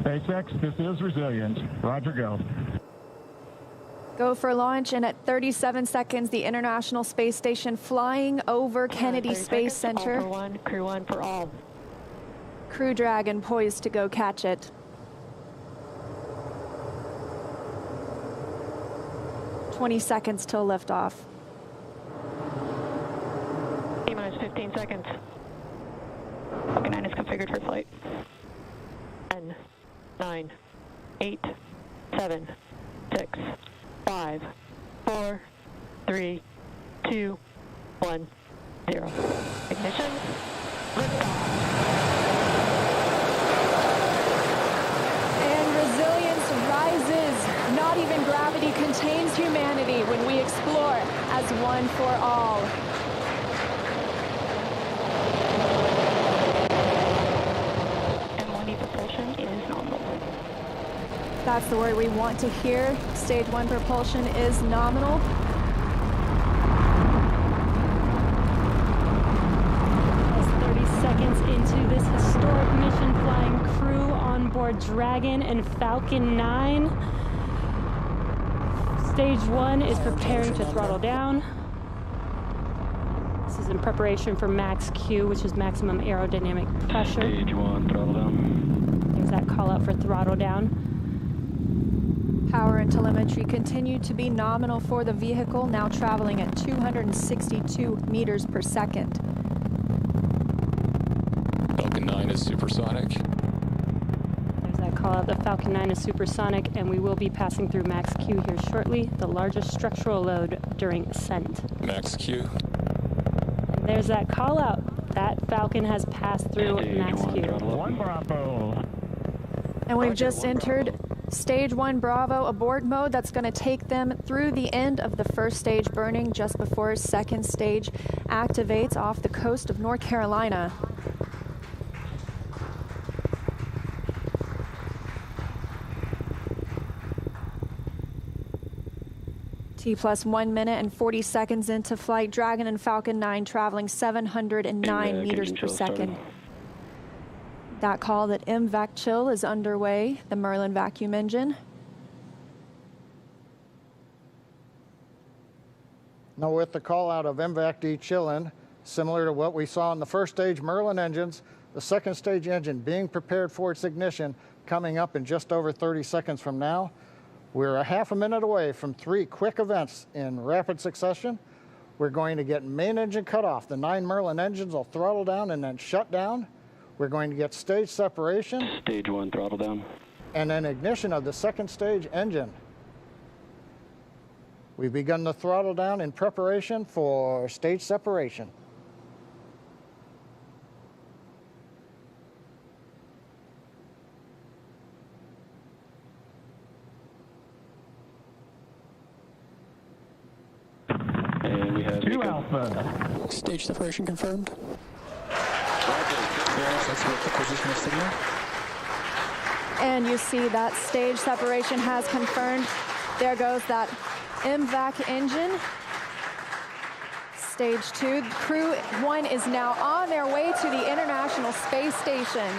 SpaceX, this is Resilient. Roger, go. Go for launch, and at 37 seconds, the International Space Station flying over Kennedy Space Center. All for one, crew one for all. Crew Dragon poised to go catch it. 20 seconds till liftoff. T-minus 15 seconds. Falcon 9 is configured for flight. 10, 9, 8, 7, 6, 5, 4, 3, 2, 1, 0. Ignition. Liftoff. Not even gravity contains humanity when we explore as one for all. M1E propulsion is nominal. That's the word we want to hear. Stage 1 propulsion is nominal. As 30 seconds into this historic mission, flying crew on board Dragon and Falcon 9. Stage 1 is preparing to throttle down. This is in preparation for max Q, which is maximum aerodynamic pressure. Stage 1, throttle down. There's that call out for throttle down. Power and telemetry continue to be nominal for the vehicle, now traveling at 262 meters per second. Falcon 9 is supersonic. There's that call out. The Falcon 9 is supersonic, and we will be passing through Max Q here shortly, the largest structural load during ascent. Max Q. And there's that call out. That Falcon has passed through Max Q. 1 Bravo. And we've just entered Stage 1 Bravo abort mode. That's going to take them through the end of the first stage burning just before second stage activates off the coast of North Carolina. T plus 1 minute and 40 seconds into flight. Dragon and Falcon 9 traveling 709 meters per second. That call that MVAC chill is underway, the Merlin vacuum engine. Now with the call out of MVAC de-chilling, similar to what we saw in the first stage Merlin engines, the second stage engine being prepared for its ignition coming up in just over 30 seconds from now. We're a half a minute away from 3 quick events in rapid succession. We're going to get main engine cutoff. The 9 Merlin engines will throttle down and then shut down. We're going to get stage separation. Stage 1 throttle down. And then ignition of the second stage engine. We've begun the throttle down in preparation for stage separation. And we have 2 Alpha. Stage separation confirmed. And you see that stage separation has confirmed. There goes that MVAC engine. Stage 2. Crew 1 is now on their way to the International Space Station.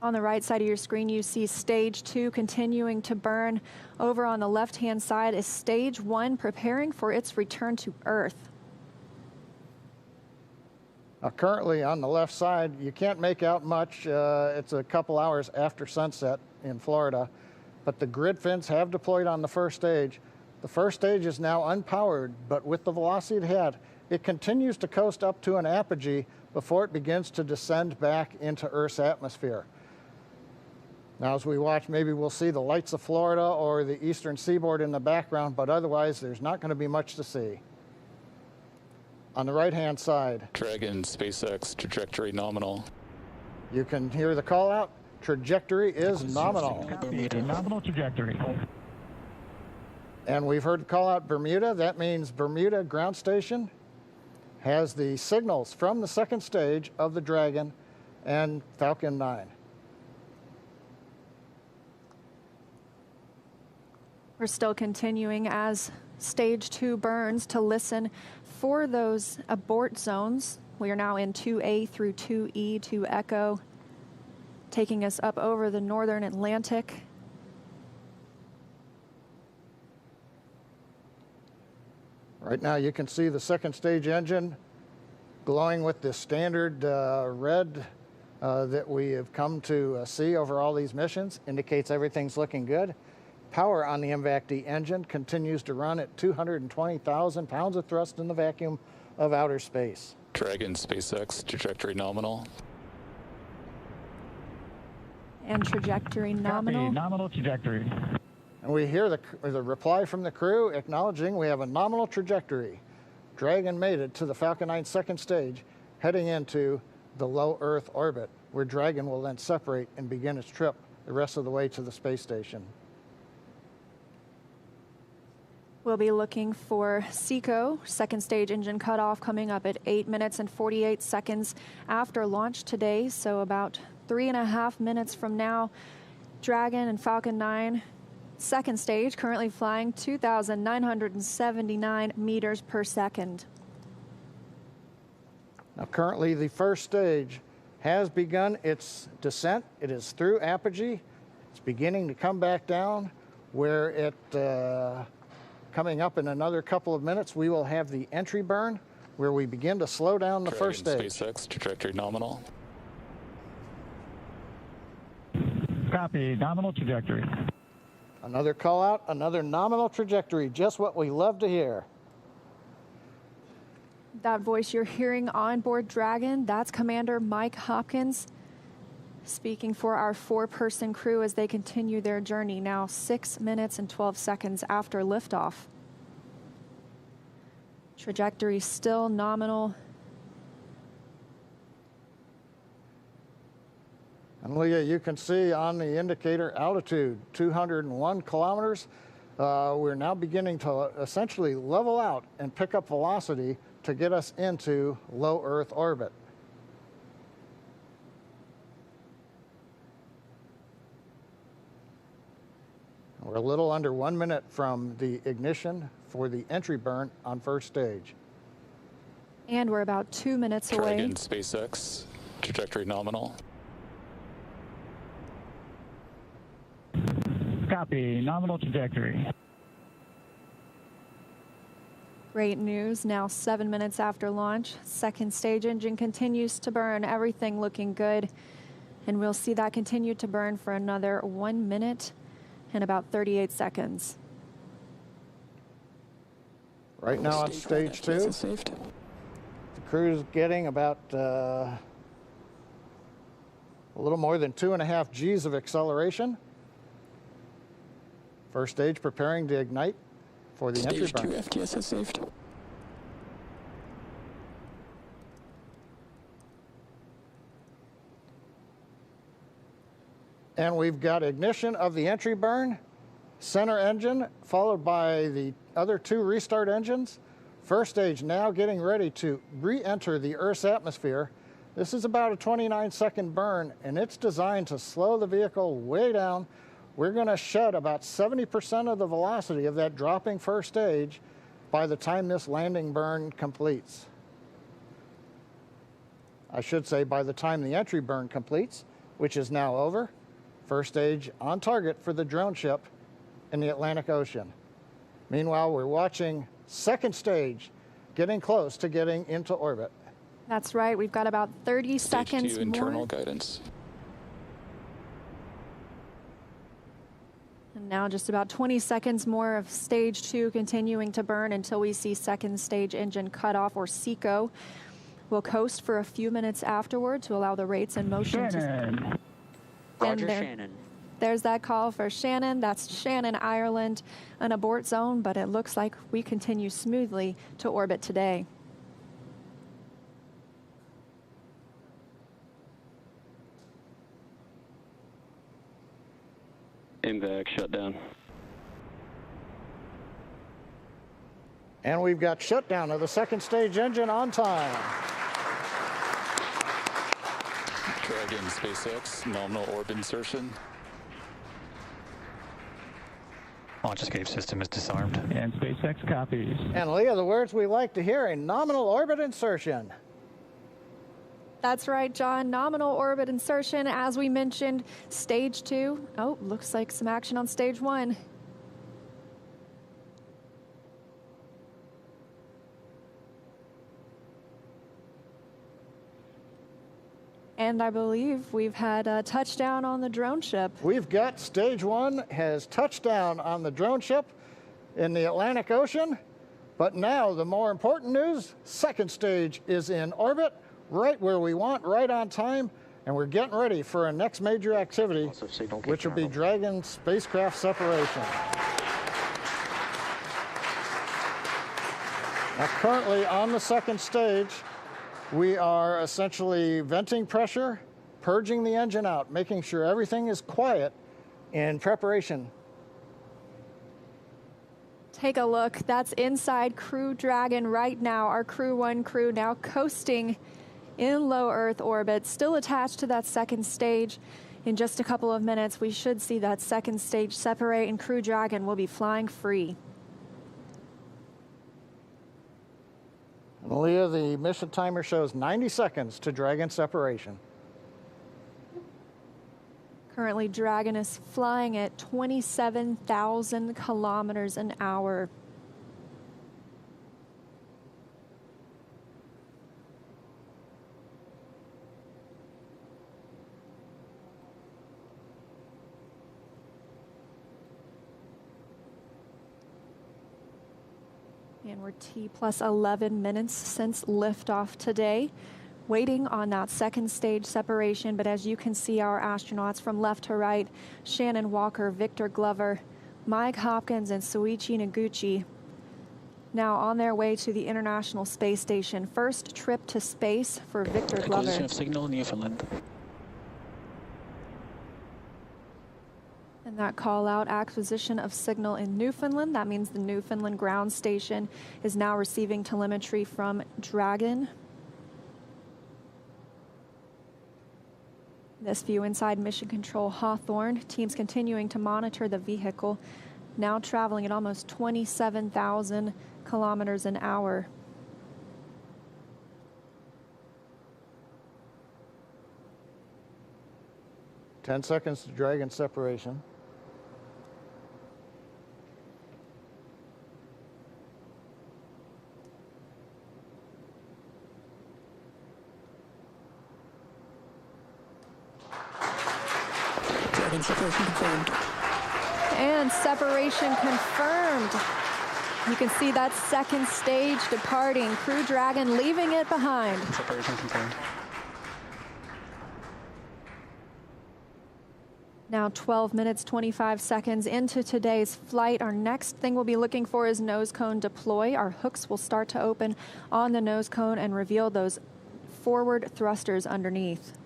On the right side of your screen, you see Stage 2 continuing to burn. Over on the left-hand side is Stage 1 preparing for its return to Earth. Currently on the left side, you can't make out much. It's a couple hours after sunset in Florida, but the grid fins have deployed on the first stage. The first stage is now unpowered, but with the velocity it had, it continues to coast up to an apogee before it begins to descend back into Earth's atmosphere. Now, as we watch, maybe we'll see the lights of Florida or the eastern seaboard in the background, but otherwise there's not going to be much to see. On the right-hand side, Dragon, SpaceX, trajectory nominal. You can hear the call out. Trajectory is nominal. Nominal trajectory. And we've heard the call out Bermuda. That means Bermuda ground station has the signals from the second stage of the Dragon and Falcon 9. We're still continuing as Stage 2 burns to listen for those abort zones. We are now in 2A through 2E to Echo, taking us up over the northern Atlantic. Right now you can see the second stage engine glowing with the standard red that we have come to see over all these missions. Indicates everything's looking good. Power on the MVAC-D engine continues to run at 220,000 pounds of thrust in the vacuum of outer space. Dragon, SpaceX, trajectory nominal. And trajectory nominal. Copy, nominal trajectory. And we hear the reply from the crew acknowledging we have a nominal trajectory. Dragon made it to the Falcon 9 second stage, heading into the low Earth orbit, where Dragon will then separate and begin its trip the rest of the way to the space station. We'll be looking for SECO, second stage engine cutoff, coming up at 8 minutes and 48 seconds after launch today. So about 3.5 minutes from now, Dragon and Falcon 9, second stage, currently flying 2,979 meters per second. Now currently the first stage has begun its descent. It is through apogee. It's beginning to come back down where it coming up in another couple of minutes, we will have the entry burn where we begin to slow down the first stage. SpaceX, trajectory nominal. Copy. Nominal trajectory. Another call out, another nominal trajectory, just what we love to hear. That voice you're hearing on board Dragon, that's Commander Mike Hopkins speaking for our 4-person crew as they continue their journey now 6 minutes and 12 seconds after liftoff. Trajectory still nominal. And Leah, you can see on the indicator altitude, 201 kilometers. We're now beginning to essentially level out and pick up velocity to get us into low Earth orbit. We're a little under 1 minute from the ignition for the entry burn on first stage. And we're about 2 minutes away. Dragon SpaceX, trajectory nominal. Copy. Nominal trajectory. Great news. Now 7 minutes after launch. Second stage engine continues to burn. Everything looking good. And we'll see that continue to burn for another 1 minute and about 38 seconds. Right now on stage 2, the crew's getting about a little more than 2.5 G's of acceleration. First stage preparing to ignite for the entry burn. Stage 2 FTS is saved. And we've got ignition of the entry burn, center engine, followed by the other 2 restart engines. First stage now getting ready to re-enter the Earth's atmosphere. This is about a 29-second burn, and it's designed to slow the vehicle way down. We're going to shed about 70% of the velocity of that dropping first stage by the time this landing burn completes. I should say by the time the entry burn completes, which is now over. First stage on target for the drone ship in the Atlantic Ocean. Meanwhile, we're watching second stage getting close to getting into orbit. That's right. We've got about 30 seconds Stage 2 internal more. guidance. And now just about 20 seconds more of stage 2 continuing to burn until we see second stage engine cutoff, or SECO. We'll coast for a few minutes afterward to allow the rates in motion to... Roger, Shannon. There's that call for Shannon. That's Shannon, Ireland, an abort zone, but it looks like we continue smoothly to orbit today. MVAC shutdown. And we've got shutdown of the second stage engine on time. Dragon SpaceX, nominal orb insertion. Launch escape system is disarmed. And SpaceX copies. And Leah, the words we like to hear, a nominal orbit insertion. That's right, John. Nominal orbit insertion, as we mentioned, stage 2. Oh, looks like some action on stage 1. And I believe we've had a touchdown on the drone ship. We've got stage 1 has touched down on the drone ship in the Atlantic Ocean. But now the more important news, second stage is in orbit, right where we want, right on time. And we're getting ready for our next major activity, which will be Dragon spacecraft separation. Now, currently on the second stage, we are essentially venting pressure, purging the engine out, making sure everything is quiet in preparation. Take a look. That's inside Crew Dragon right now. Our Crew 1 crew now coasting in low Earth orbit, still attached to that second stage. In just a couple of minutes, we should see that second stage separate, and Crew Dragon will be flying free. Leah, the mission timer shows 90 seconds to Dragon separation. Currently, Dragon is flying at 27,000 kilometers an hour. And we're T plus 11 minutes since liftoff today, waiting on that second stage separation. But as you can see, our astronauts from left to right, Shannon Walker, Victor Glover, Mike Hopkins, and Soichi Noguchi, now on their way to the International Space Station. First trip to space for Victor Glover. Acquisition of signal, Newfoundland. And that call out, acquisition of signal in Newfoundland. That means the Newfoundland ground station is now receiving telemetry from Dragon. This view inside Mission Control Hawthorne. Teams continuing to monitor the vehicle, now traveling at almost 27,000 kilometers an hour. Ten seconds to Dragon separation. Dragon separation confirmed. And separation confirmed. You can see that second stage departing. Crew Dragon leaving it behind. Separation confirmed. Now 12 minutes, 25 seconds into today's flight. Our next thing we'll be looking for is nose cone deploy. Our hooks will start to open on the nose cone and reveal those forward thrusters underneath.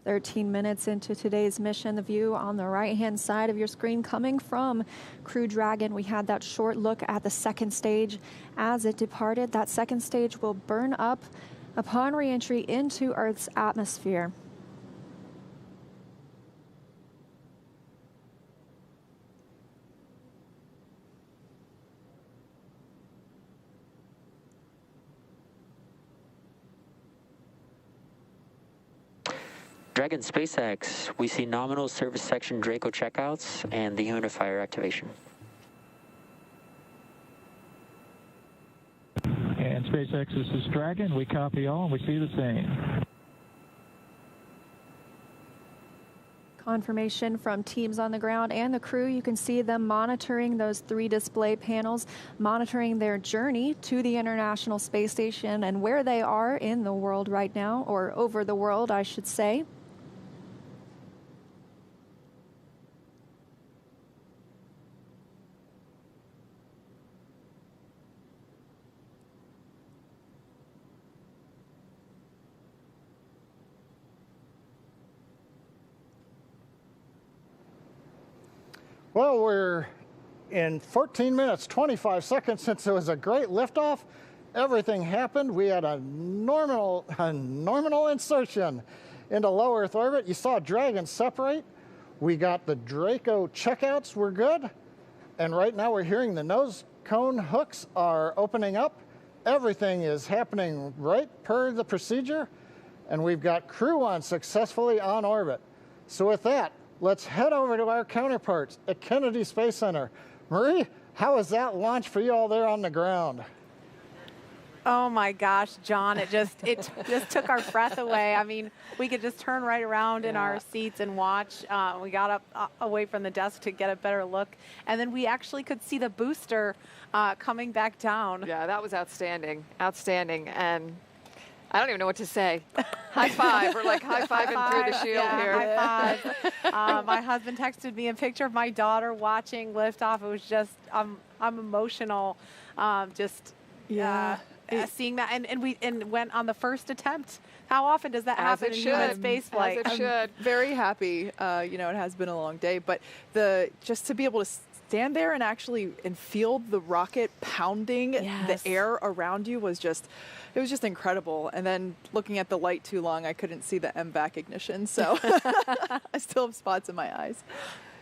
"13 minutes into today's mission. The view on the right-hand side of your screen coming from Crew Dragon. We had that short look at the second stage as it departed. That second stage will burn up upon re-entry into Earth's atmosphere. Dragon SpaceX, we see nominal service section Draco checkouts and the humidifier activation. And SpaceX, this is Dragon. We copy all and we see the same. Confirmation from teams on the ground and the crew. You can see them monitoring those 3 display panels, monitoring their journey to the International Space Station and where they are in the world right now, or over the world, I should say. Well, we're in 14 minutes, 25 seconds since it was a great liftoff. Everything happened. We had a nominal insertion into low Earth orbit. You saw Dragon separate. We got the Draco checkouts were good. And right now we're hearing the nose cone hooks are opening up. Everything is happening right per the procedure. And we've got Crew 1 successfully on orbit. So with that, let's head over to our counterparts at Kennedy Space Center. Marie, how was that launch for you all there on the ground? Oh my gosh, John, it just took our breath away. I mean, we could just turn right around in our seats and watch. We got up away from the desk to get a better look. And then we actually could see the booster coming back down. Yeah, that was outstanding. Outstanding. And I don't even know what to say. High five. We're like high-fiving through the shield here. High five. My husband texted me a picture of my daughter watching liftoff. It was just, I'm emotional. Seeing that, and we went on the first attempt. How often does that happen in human space flight? As it should. I'm very happy. It has been a long day, but just to be able to stand there and feel the rocket pounding the air around you was just incredible. And then looking at the light too long, I couldn't see the MVAC ignition, so I still have spots in my eyes.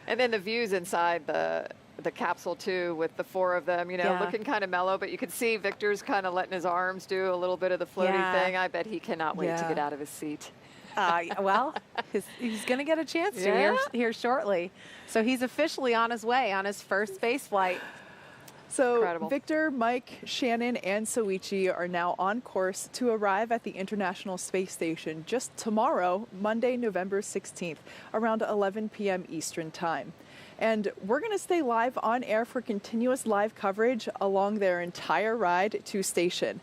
And then the views inside the the capsule too, with the 4 of them, you know, looking kind of mellow, but you could see Victor's kind of letting his arms do a little bit of the floaty thing. I bet he cannot wait to get out of his seat. Well, he's going to get a chance to here shortly. So he's officially on his way on his first space flight. So Incredible. Victor, Mike, Shannon, and Soichi are now on course to arrive at the International Space Station just tomorrow, Monday, November 16th, around 11 p.m. Eastern Time. And we're going to stay live on air for continuous live coverage along their entire ride to station.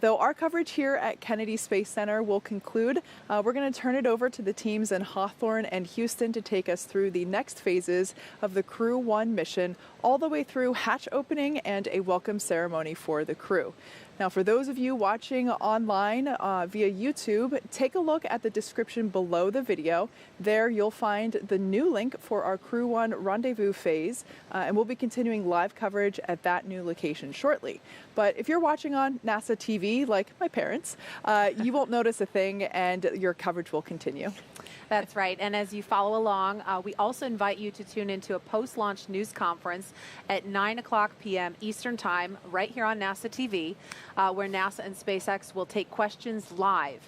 Though our coverage here at Kennedy Space Center will conclude, we're going to turn it over to the teams in Hawthorne and Houston to take us through the next phases of the Crew 1 mission, all the way through hatch opening and a welcome ceremony for the crew. Now, for those of you watching online via YouTube, take a look at the description below the video. There you'll find the new link for our Crew 1 rendezvous phase, and we'll be continuing live coverage at that new location shortly. But if you're watching on NASA TV, like my parents, you won't notice a thing, and your coverage will continue. That's right. And as you follow along, we also invite you to tune into a post-launch news conference at 9 o'clock p.m. Eastern Time, right here on NASA TV, where NASA and SpaceX will take questions live.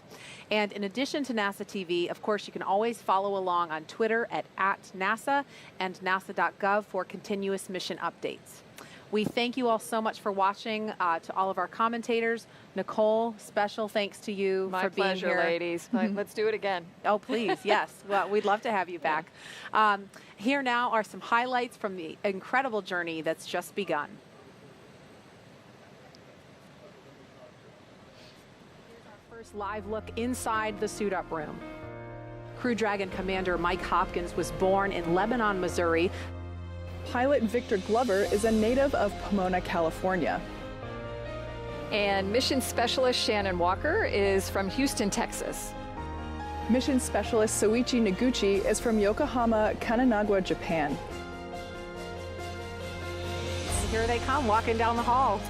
And in addition to NASA TV, of course, you can always follow along on Twitter at @NASA and nasa.gov for continuous mission updates. We thank you all so much for watching. To all of our commentators, Nicole, special thanks to you My for being pleasure, here. ladies. Let's do it again. Oh, please, yes. Well, we'd love to have you back. Here now are some highlights from the incredible journey that's just begun. Here's our first live look inside the suit-up room. Crew Dragon Commander Mike Hopkins was born in Lebanon, Missouri. Pilot Victor Glover is a native of Pomona, California. And Mission Specialist Shannon Walker is from Houston, Texas. Mission Specialist Soichi Noguchi is from Yokohama, Kanagawa, Japan. Here they come, walking down the hall.